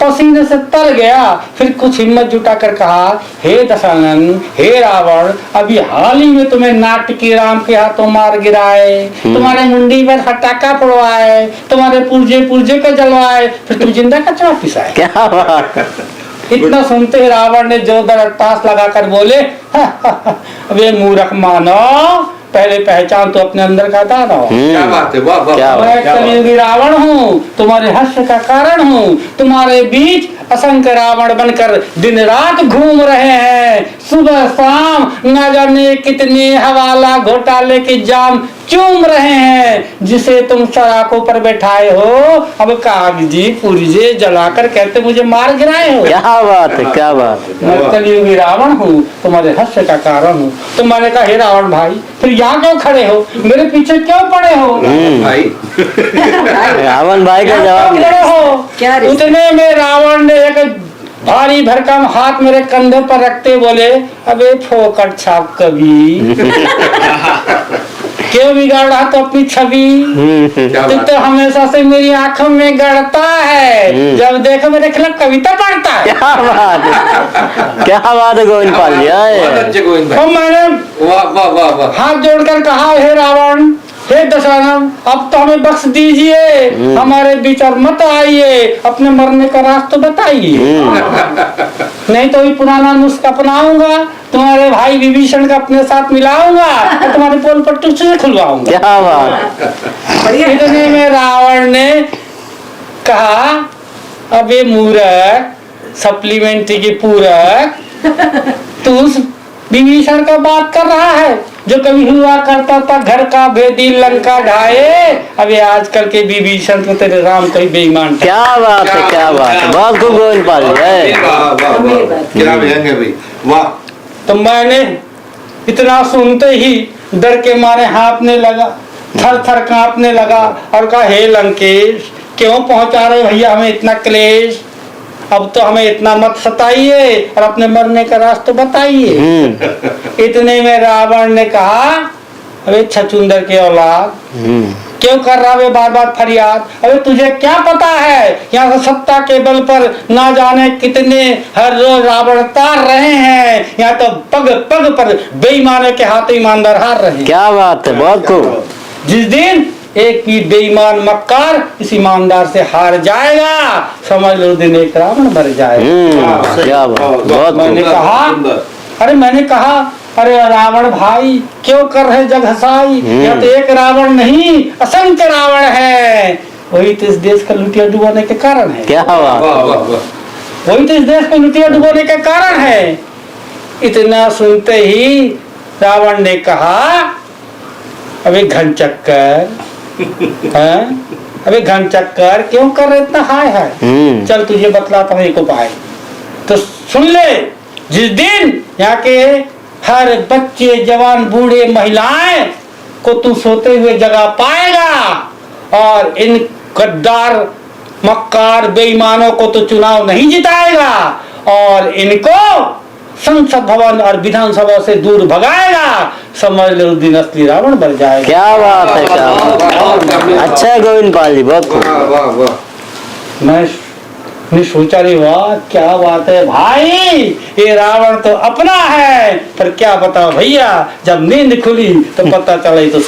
पसीने से तर गया। फिर कुछ हिम्मत जुटाकर कहा, हे दशानन, हे रावण, अभी हाल ही में तुम्हें नाटकी राम के हाथों मार गिराए, तुम्हारे मुंडी पर फटाका फोड़वाए, तुम्हारे पुर्जे पुर्जे को जलवाए, फिर तुम जिंदा कचरा पिसाए। क्या बात है। इतना सुनते ही रावण ने जोरदार टास लगाकर बोले, वे मूर्ख मानो, पहले पहचान तो अपने अंदर का दादा हो। क्या बात है, वाह वाह। मैं कलियुगी रावण हूँ, तुम्हारे हर्ष का कारण हूँ, तुम्हारे बीच असंख्य रावण बनकर दिन रात घूम रहे हैं, सुबह शाम न जाने कितने हवाला घोटाले के जाम चूम रहे हैं, जिसे तुम सड़कों पर बैठाए हो, अब कागजी पुर्जे जलाकर कहते मुझे मार गिराए हो। क्या बात है, क्या बात है। मैं कलियुगी रावण हूँ, तुम्हारे हर्ष का कारण हूँ। तो मैंने कहा, हे रावण भाई, फिर यहाँ क्यों खड़े हो, मेरे पीछे क्यों पड़े हो? भाई रावण भाई का जवाब क्या रिश्ता? उतने में रावण ने एक भारी भरकम हाथ मेरे कंधे पर रखते बोले, अबे फोकट छाप कभी क्यों बिगाड़ा तो अपनी छवि, तू तो हमेशा से मेरी आंखों में गड़ता है, जब देखो मेरे खिलाफ कविता पढ़ता है। क्या बात है, क्या बात है गोविंद पाल जी। बहुत अच्छे गोविंद तो भाई, मैंने वाह वाह वाह वाह। हाथ जोड़कर कहा, हे रावण, हे दशानन, अब तो हमें बख्श दीजिए, हमारे बीच और मत आइए, अपने मरने का रास्ता बताइए, नहीं तो ये पुराना नुस्खा अपनाऊंगा, तुम्हारे भाई विभीषण का अपने साथ मिलाऊंगा और तुम्हारे पोल पट्टू से खुलवाऊंगा। क्या बात। इतने में रावण ने कहा, अबे मूर्ख, सप्लीमेंट्री के पूरक, तू उस विभीषण का बात कर रहा है जो कभी हुआ करता था घर का भेदी लंका ढाए, अभी आजकल के विभीषण तो तेरे राम कहीं बेईमान। क्या बात है, क्या बात है, बहुत खूब गोविंद पाल जी। वाह वाह वाह, क्या व्यंग है भाई, वाह। तो मैंने इतना सुनते ही डर के मारे हाँफने लगा, थर थर कांपने लगा और कहा, हे लंकेश, क्यों पहुंचा रहे भैया हमें इतना क्लेश, अब तो हमें इतना मत सताइए और अपने मरने का रास्ता बताइए। इतने में रावण ने कहा, अबे छछूंदर के औलाद, क्यों कर रहा है बार बार फरियाद, अबे तुझे क्या पता है यहाँ से सत्ता के बल पर ना जाने कितने हर रोज रावण तार रहे हैं, यहाँ तो पग पग पर बेईमानों के हाथ ईमानदार हार रहे हैं। क्या बात है, बहुत खूब। जिस दिन एक भी बेईमान मक्कार इस ईमानदार से हार जाएगा, समझ लो दिन एक रावण मर जाएगा। क्या बात, बहुत मैंने कहा, अरे रावण भाई, क्यों कर रहे जग हसाई, यह तो एक रावण नहीं असंख्य रावण है, वही तो इस देश का लुटिया डुबोने के कारण है। क्या बात, वही तो इस देश को लुटिया डुबोने के कारण है। इतना सुनते ही रावण ने कहा, अबे घन चक्कर, अबे घन चक्कर क्यों कर रहे इतना हाय हाय, चल तुझे बतलाता हूँ एक उपाय। तो सुन ले, जिस दिन यहाँ के हर बच्चे जवान बूढ़े महिलाएं को तू सोते हुए जगा पाएगा और इन गद्दार मक्कार बेईमानों को तो चुनाव नहीं जिताएगा और इनको संसद भवन और विधानसभा से दूर भगाएगा, समझ लो उस दिन असली रावण बन जाएगा। क्या बात है, क्या बात। अच्छा है गोविंद पाल जी, बहुत खूब। वाह वाह। मैंने सोचा, रे वाह क्या बात है भाई, ये रावण तो अपना है, पर क्या बताओ भैया, जब नींद खुली तो पता चला तो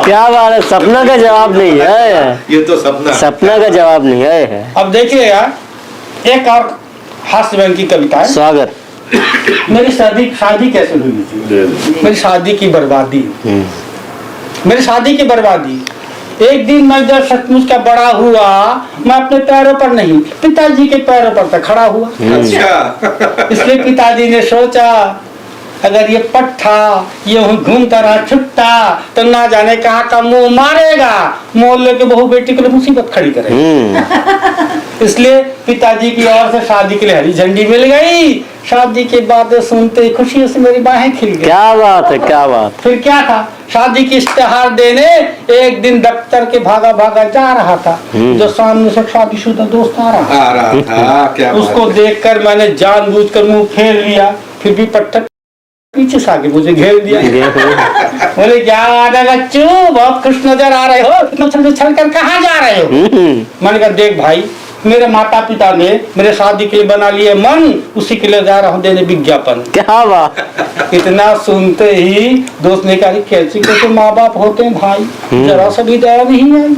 क्या बात है, सपना का जवाब नहीं है ये तो सपना का जवाब नहीं है। अब देखिए यार, एक और हास्य व्यंग की कविता है। स्वागत। मेरी शादी कैसे हुई थी, मेरी शादी की बर्बादी, मेरी शादी की बर्बादी। एक दिन मैं जब सचमुच का बड़ा हुआ, मैं अपने पैरों पर नहीं पिताजी के पैरों पर तक खड़ा हुआ। अच्छा। इसलिए पिताजी ने सोचा, अगर ये पट्टा ये घूमता रहा छुट्टा तो ना जाने कहाँ का मुंह मारेगा, मोहल्ले के बहू बेटी के लिए मुसीबत खड़ी करेगा। इसलिए पिताजी की ओर से शादी के लिए हरी झंडी मिल गई। शादी के बाद सुनते ही खुशियों से मेरी बाहें खिल गई। क्या बात है, क्या बात। फिर क्या था, शादी की इश्तेहार देने एक दिन दफ्तर के भागा भागा जा रहा था, जो सामने से शादीशुदा दोस्त आ रहा था, क्या उसको देखकर मैंने जानबूझकर मुंह फेर लिया, फिर भी पट्टा पीछे से आगे मुझे घेर दिया। बोले क्या बात है बच्चों, बहुत खुश नजर आ रहे हो, इतना उछल कर कहाँ जा रहे हो। मैंने कहा देख भाई, मेरे माता पिता ने मेरे शादी के लिए बना लिए मन, उसी के लिए जा रहा हूँ देने विज्ञापन। क्या बात। इतना सुनते ही दोस्त ने कहा कैसे कैसे माँ बाप होते हैं भाई, जरा सा भी दया नहीं आई,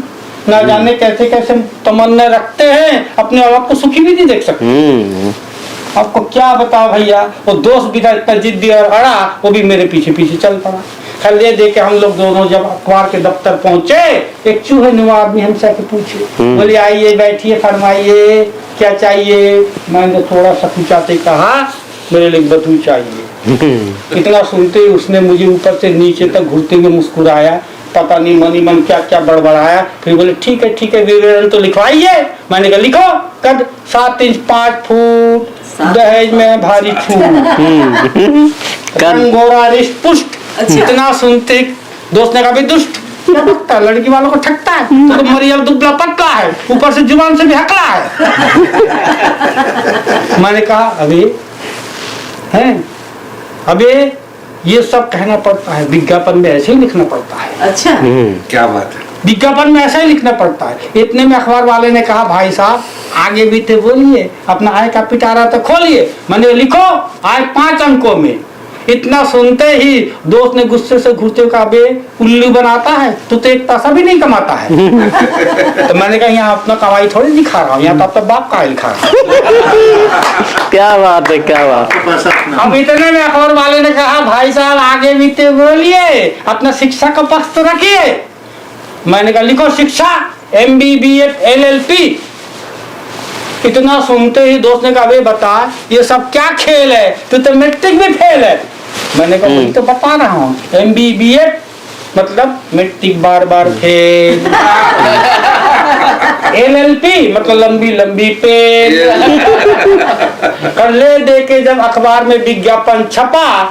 ना जाने कैसे कैसे तमन्ना रखते हैं, अपने माँ बाप को सुखी भी नहीं देख सकते। आपको क्या बताओ भैया, वो दोस्त भी था इतना जिद्दी और अड़ा, वो भी मेरे पीछे पीछे चल पड़ा। कल ये देख के हम लोग दोनों जब अखबार के दफ्तर पहुंचे, एक चूहे नुमा आदमी हमसे आके पूछे, बोले आइए बैठिए फरमाइए क्या चाहिए। मैंने थोड़ा सा पूछाते कहा मेरे लिए बतू चाहिए। इतना सुनते ही उसने मुझे ऊपर से नीचे तक घुरते हुए मुस्कुराया, पता नहीं मनी मन क्या क्या बड़बड़ाया, फिर बोले ठीक है विवरण तो लिखवाइए। मैंने कहा लिखो, कद 7 इंच 5 फुट, दहेज में भारी छूट, गोरा रिश्त पुष्ट। इतना सुनते दोस्त ने कहा भाई दुष्ट क्या ठगता, लड़की वालों को ठगता है, तो मरियल दुबला पतला है, ऊपर से जुबान से भी हकला है। मैंने कहा अबे ये सब कहना पड़ता है, विज्ञापन में ऐसे ही लिखना पड़ता है। अच्छा क्या बात है, विज्ञापन में ऐसा ही लिखना पड़ता है। इतने में अखबार वाले ने कहा भाई साहब आगे भी थे बोलिए, अपना आय का पिटारा तो खोलिए। मैंने लिखो आय 5 अंकों में। इतना सुनते ही दोस्त ने गुस्से से घुरते कहा बे उल्लू बनाता है, तू तो एक पैसा भी नहीं कमाता है। तो मैंने कहा यहाँ अपना कमाई थोड़ी दिखा रहा हूँ, यहाँ तो अपना बाप का लिखा रहा हूँ। क्या बात है, क्या बात। अब इतने में अखबार वाले ने कहा भाई साहब आगे भी थे बोलिए, अपना शिक्षा का पक्ष तो रखिए। मैंने कहा लिखो शिक्षा MBBS LLP। इतना सुनते ही दोस्त ने कहा वे बता ये सब क्या खेल है, तू तो मैट्रिक में फेल है। मैंने कहा वही तो बता रहा हूँ, MBBS मतलब मैट्रिक बार बार फेल, LLP मतलब लंबी लंबी पेल। कर ले दे के जब अखबार में विज्ञापन छपा,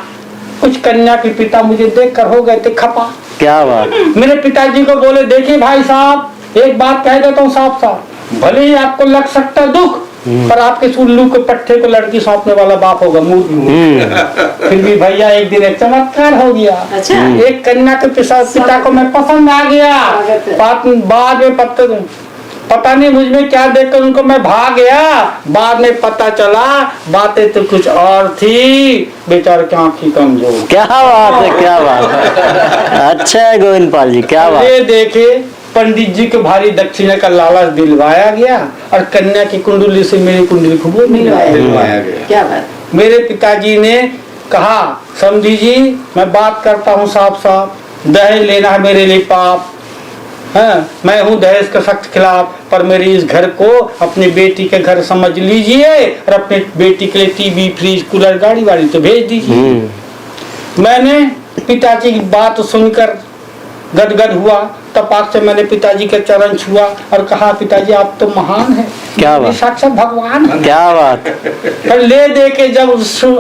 कुछ कन्या के पिता मुझे देख कर हो गए थे खपा। क्या बात। मेरे पिताजी को बोले देखिए भाई साहब एक बात कह देता हूँ साफ साफ, भले ही आपको लग सकता है दुख, पर आपके उल्लू के पट्टे को लड़की सौंपने वाला बाप होगा मूर्ख। फिर भी भैया एक दिन एक चमत्कार हो गया। अच्छा। एक कन्या के पिता को मैं पसंद आ गया। बाद में पता नहीं मुझ में क्या देखकर उनको मैं भाग गया। बाद में पता चला बातें तो कुछ और थी, बेचारे की आंखें कमजोर। क्या बात है, क्या बात है। अच्छा है गोविंद पाल जी, क्या बात। ये देखे पंडित जी को भारी दक्षिणा का लालच दिलवाया गया और कन्या की कुंडली से मेरी कुंडली खूब दिलवाया गया। क्या बात। मेरे पिताजी ने कहा समझी जी मैं बात करता हूँ साफ साफ, दहेज लेना है मेरे लिए पाप है, मैं हूँ दहेज के सख्त खिलाफ, पर मेरी इस घर को अपनी बेटी के घर समझ लीजिए और अपने बेटी के लिए टीवी फ्रिज कूलर गाड़ी वाड़ी तो भेज दीजिए। मैंने पिताजी की बात सुनकर गदगद हुआ, तपाक से मैंने पिताजी के चरण छुआ और कहा पिताजी आप तो महान हैं, क्या बात, साक्षात भगवान है। क्या बात। पर ले दे के जब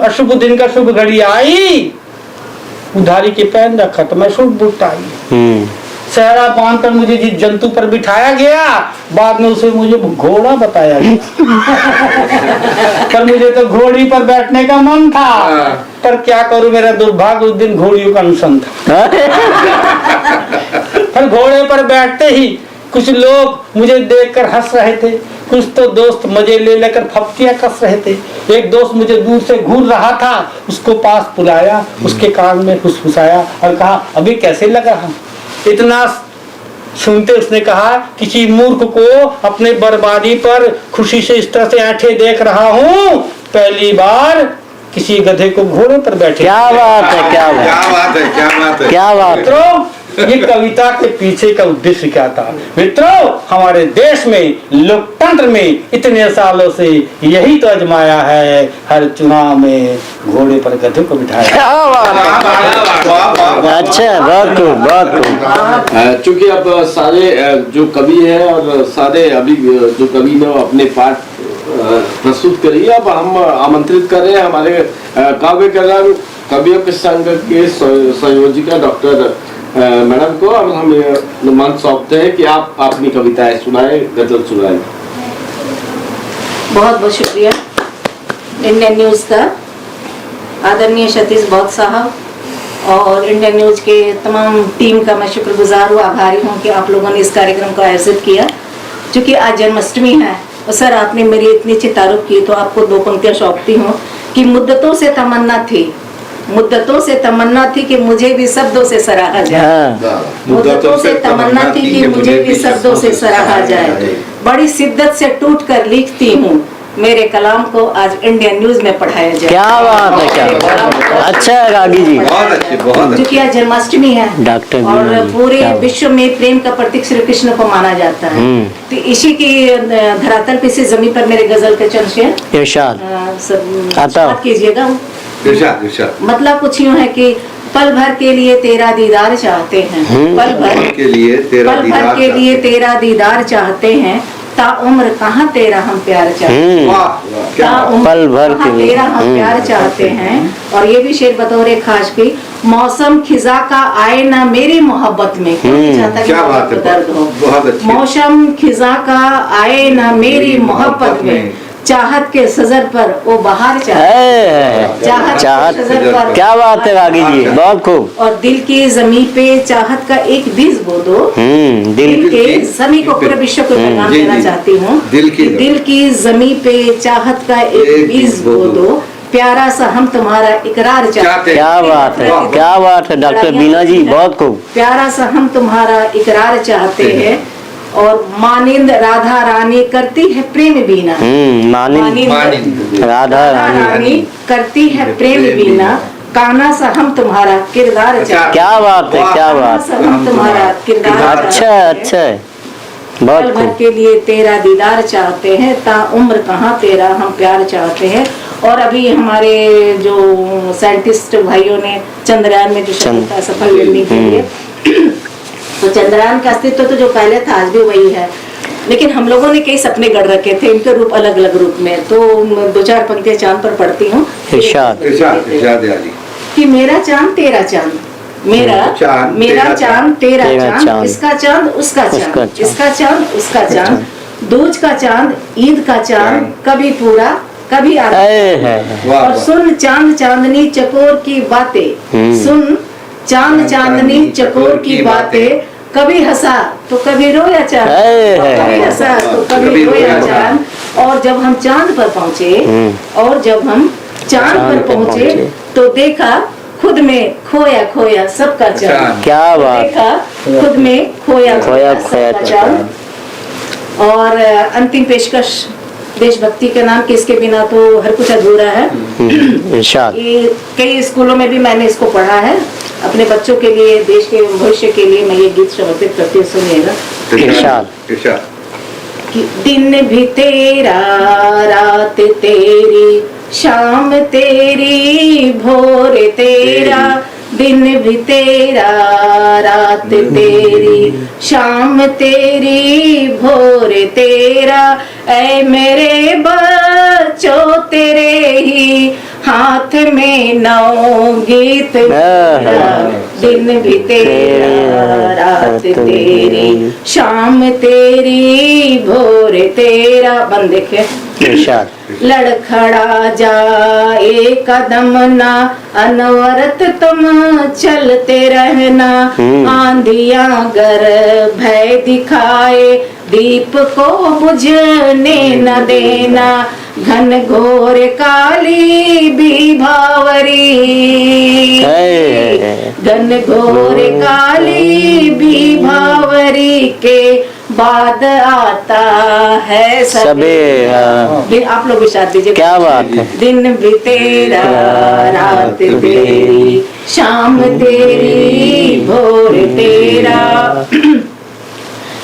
अशुभ दिन का शुभ घड़ी आई, उधारी के पेन रखा तो मैं शुभ बुट आई। सहरा बांध कर मुझे जिस जंतु पर बिठाया गया, बाद में उसे मुझे घोड़ा बताया गया। पर मुझे तो घोड़ी पर बैठने का मन था, पर क्या करूं मेरा दुर्भाग्य उस दिन घोड़ियों का अनशन था। पर घोड़े पर बैठते ही कुछ लोग मुझे देखकर हंस रहे थे, कुछ तो दोस्त मजे ले लेकर फपतियां कस रहे थे। एक दोस्त मुझे दूर से घूर रहा था, उसको पास बुलाया, उसके कान में फुसफुसाया और कहा अभी कैसे लग रहा। इतना सुनते उसने कहा किसी मूर्ख को अपने बर्बादी पर खुशी से इस तरह से आंखें देख रहा हूँ, पहली बार किसी गधे को घोड़े पर बैठे। क्या बात है, क्या बात, क्या बात है, क्या बात है, क्या बात। मित्रों ये कविता के पीछे का उद्देश्य क्या था। मित्रों हमारे देश में लोकतंत्र में इतने सालों से यही तो आजमाया है, हर चुनाव में घोड़े पर गधे को बिठाया। क्या बात। अच्छा बहुत खूब, बहुत खूब। चूंकि अब सारे जो कवि है और सारे अभी जो कवि ने अपने पाठ प्रस्तुत करी, अब हम आमंत्रित कर रहे हैं हमारे काव्य कल्याण कवियों के संघ के संयोजिका डॉक्टर मैडम को। अब हम मंच सौंपते हैं कि आप अपनी कविताएं सुनाए, गजल सुनाए। बहुत बहुत शुक्रिया इंडियन न्यूज़ का, आदरणीय सतीश बौद्ध साहब और इंडियन न्यूज़ के तमाम टीम का मैं शुक्रगुजार हूँ, आभारी हूँ कि आप लोगों ने इस कार्यक्रम को आयोजित किया। क्योंकि आज जन्माष्टमी है और सर आपने मेरी इतनी अच्छी तारीफ की तो आपको 2 पंक्तियां सौंपती हूँ कि मुद्दतों से तमन्ना थी कि मुझे भी शब्दों से सराहा जाए। मुद्दतों से तमन्ना थी कि मुझे भी शब्दों से सराहा जाए। बड़ी शिद्दत से टूट कर लिखती हूँ, मेरे कलाम को आज इंडियन न्यूज में पढ़ाया जाए। क्या बात है, क्या बात है। अच्छा है रागी जी, बहुत अच्छे, बहुत अच्छे। क्योंकि आज जन्माष्टमी है डॉक्टर और पूरे विश्व में प्रेम का प्रतीक श्री कृष्ण को माना जाता है। तो इसी की धरातल पे इसी जमीन पर मेरे गजल के चंद शेर इरशाद आता कीजिएगा। मतलब कुछ यूँ है कि पल भर के लिए तेरा दीदार चाहते हैं, पल भर के लिए तेरा दीदार चाहते हैं, ताउम्र कहाँ तेरा हम प्यार चाहते हैं, पल भर के लिए तेरा हम प्यार चाहते हैं। और ये भी शेर बतौर खास की, मौसम खिजा का आए ना मेरी मोहब्बत में, चाहता कि मोहब्बत में दर्द हो। मौसम खिजा का आए ना मेरी मोहब्बत में, चाहत के सजर पर वो बाहर चाहत पर। क्या बात है रागी जी, बहुत खूब। और दिल की जमीन पे चाहत का एक बीज बो दो। दिल के जमीन को पूरे विश्व को पैगाम देना चाहती हूँ, दिल की जमीन पे चाहत का एक बीज बो दो, प्यारा सा हम तुम्हारा इकरार चाहते हैं। क्या बात है, क्या बात है डॉक्टर बीना जी, बहुत खूब। प्यारा सा हम तुम्हारा इकरार चाहते हैं। और मानिंद राधा रानी करती है प्रेम बीना, मानिंद राधा रानी करती है प्रेम बीना, काना सा हम तुम्हारा किरदार चाहते। क्या बात है, क्या बात है, हम तुम्हारा किरदार अच्छा अच्छा है, बहुत पल भर खूब। के लिए तेरा दीदार चाहते हैं, ताउम्र कहाँ तेरा हम प्यार चाहते हैं। और अभी हमारे जो साइंटिस्ट भाइयों ने चंद्रयान में जो सफल मिलने के लिए, तो चंद्रयान का अस्तित्व तो जो पहले था आज भी वही है, लेकिन हम लोगों ने कई सपने गढ़ रखे थे, इनके रूप अलग अलग रूप में। तो 2-4 पंक्तियां चांद पर पढ़ती हूँ कि मेरा चांद तेरा चांद, मेरा चांद तेरा चांद, इसका चांद उसका चांद, इसका चांद उसका चांद, दूज का चांद ईद का चांद, कभी पूरा कभी आधा। और सुन चांद चांदनी चकोर की बातें, सुन चांद चांदनी चकोर की बातें, कभी हंसा तो कभी रोया चांद, कभी हंसा तो कभी रोया चांद। और जब हम चांद पर पहुँचे, तो देखा खुद में खोया खोया सबका चांद। क्या बात, देखा खुद में खोया खोया सबका चांद। और अंतिम पेशकश देशभक्ति के नाम के, इसके बिना तो हर कुछ अधूरा है। कई स्कूलों में भी मैंने इसको पढ़ा है। अपने बच्चों के लिए, देश के भविष्य के लिए मैं ये गीत समर्पित करती हूँ, सुनिएगा। कि दिन भी तेरा, रात तेरी, शाम तेरी, भोर तेरा, दिन भी तेरा, रात तेरी, शाम तेरी, भोर तेरा, ऐ मेरे बच्चों तेरे ही हाथ में 9 गीत मेरा, दिन भी तेरा, रात तेरी, शाम तेरी, भोर तेरा। बंद देखे, लड़खड़ा जाए कदम ना, अनवरत तुम चलते रहना, आंधियां गर भय दिखाए, दीप को बुझने न देना, घन घोर काली भी भावरी, घन घोर काली भी भावरी के बाद आता है सबेरा। आप लोग भी साथ दीजिए। क्या बात है। दिन भी तेरा, रात तेरी, शाम तेरी, भोर तेरा,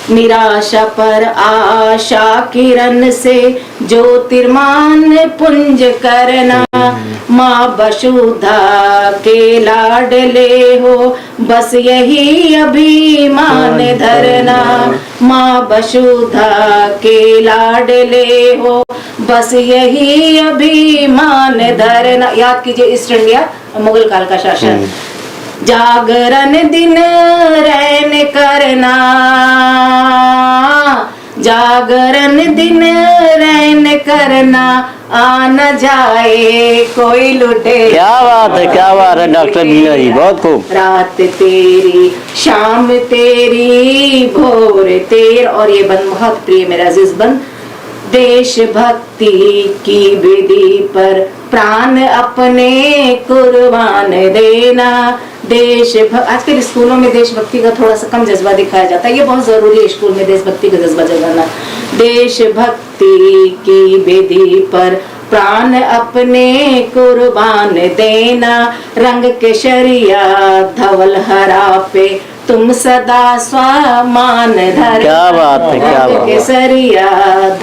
निराशा पर आशा किरण से ज्योतिर्मान पुंज करना, माँ वसुधा के लाडले हो बस यही अभिमान धरना, माँ वसुधा के लाडले हो बस यही अभिमान धरना। याद कीजिए ईस्ट इंडिया मुगल काल का शासन। जागरण दिन रैन करना, जागरण दिन रैन करना, आ न जाए कोई लुटे। क्या बात है, क्या बात है डॉक्टर बीना जी, बहुत खूब। रात तेरी, शाम तेरी, भोर तेर। और ये बंद बहुत प्रिय मेरा अजीज बंद, देशभक्ति की विधि पर प्राण अपने कुर्बान देना। आजकल स्कूलों में देशभक्ति का थोड़ा सा कम जज्बा दिखाया जाता है, ये बहुत जरूरी है स्कूल में देशभक्ति का जज्बा जगाना। देशभक्ति की विधि पर प्राण अपने कुर्बान देना, रंग केसरिया धवल हरा पे तुम सदा स्वामान धर। क्या बात है, क्या रंग बात है। केसरिया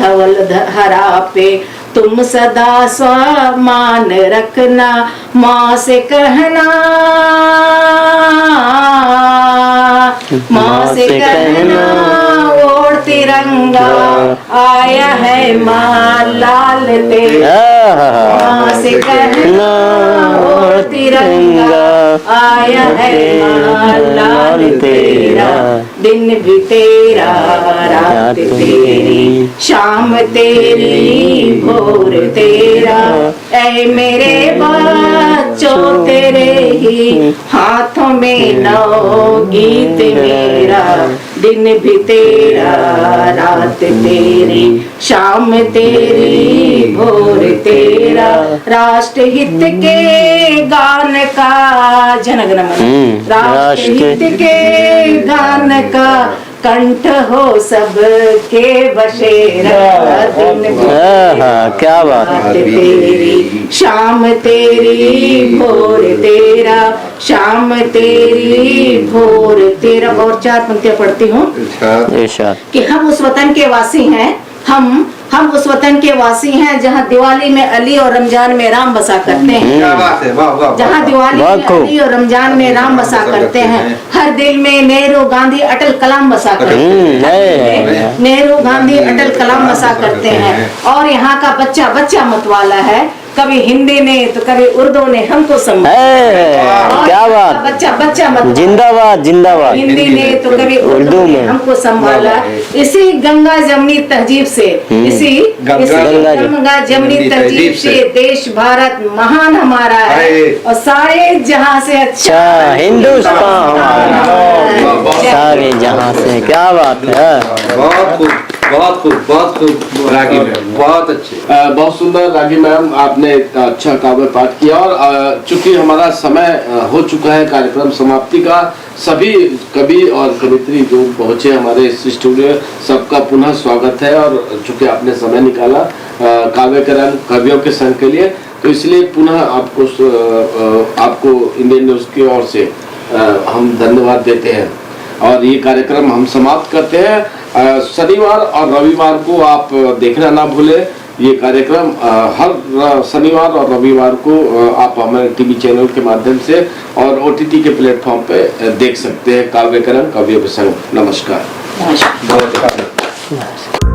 धवल हरा पे तुम सदा स्वामान रखना, माँ से कहना, माँ से कहना ओढ़ तिरंगा आया है माँ लाल तेरा। माँ से कहना ओढ़ तिरंगा आया है माँ लाल तेरा। दिन भी तेरा रात तेरी शाम तेरी भोर तेरा, ऐ मेरे बच्चों तेरे ही हाथों में नौ गीत मेरा। दिन भी तेरा रात तेरी शाम तेरी भोर तेरा, राष्ट्र हित के गान का जनगण मन, राष्ट्र हित के गान का कंठ हो सबके बसेरा। दिन क्या बात है। तेरी शाम तेरी भोर तेरा, शाम तेरी भोर तेरा। और 4 पंक्तियां पढ़ती हूँ कि हम उस वतन के वासी हैं, हम उस वतन के वासी हैं जहाँ दिवाली में अली और रमजान में राम बसा करते हैं। क्या बात है, वाह वाह। जहाँ दिवाली में अली और रमजान में राम बसा करते हैं, हर दिल में नेहरू गांधी अटल कलाम बसा करते हैं। नेहरू गांधी अटल कलाम बसा करते हैं। और यहाँ का बच्चा बच्चा मतवाला है, कभी हिंदी ने तो कभी उर्दू ने हमको संभाला। क्या बात, बच्चा बच्चा मत जिंदाबाद जिंदाबाद। हिंदी ने तो कभी उर्दू में हमको संभाला। इसी गंगा जमनी तहजीब से, इसी गंगा जमनी तहजीब से देश भारत महान हमारा है और सारे जहां से अच्छा हिंदुस्तान हमारा, सारे जहां से। क्या बात है। बहुत खूब, बहुत खूब, बहुत खूब रागी मैम, बहुत अच्छे। बहुत सुंदर रागी मैम, आपने अच्छा काव्य पाठ किया। और चूंकि हमारा समय हो चुका है कार्यक्रम समाप्ति का, सभी कवि और कवित्री जो पहुंचे हमारे इस स्टूडियो, सबका पुनः स्वागत है। और चूंकि आपने समय निकाला काव्यकरण कवियों के संघ के लिए, तो इसलिए पुनः आपको इंडियन न्यूज की ओर से हम धन्यवाद देते हैं। और ये कार्यक्रम हम समाप्त करते हैं। शनिवार और रविवार को आप देखना ना भूलें। ये कार्यक्रम हर शनिवार और रविवार को आप हमारे टीवी चैनल के माध्यम से और OTT के प्लेटफॉर्म पे देख सकते हैं। काव्यकरण कवियों के संग। नमस्कार। बहुत अच्छा।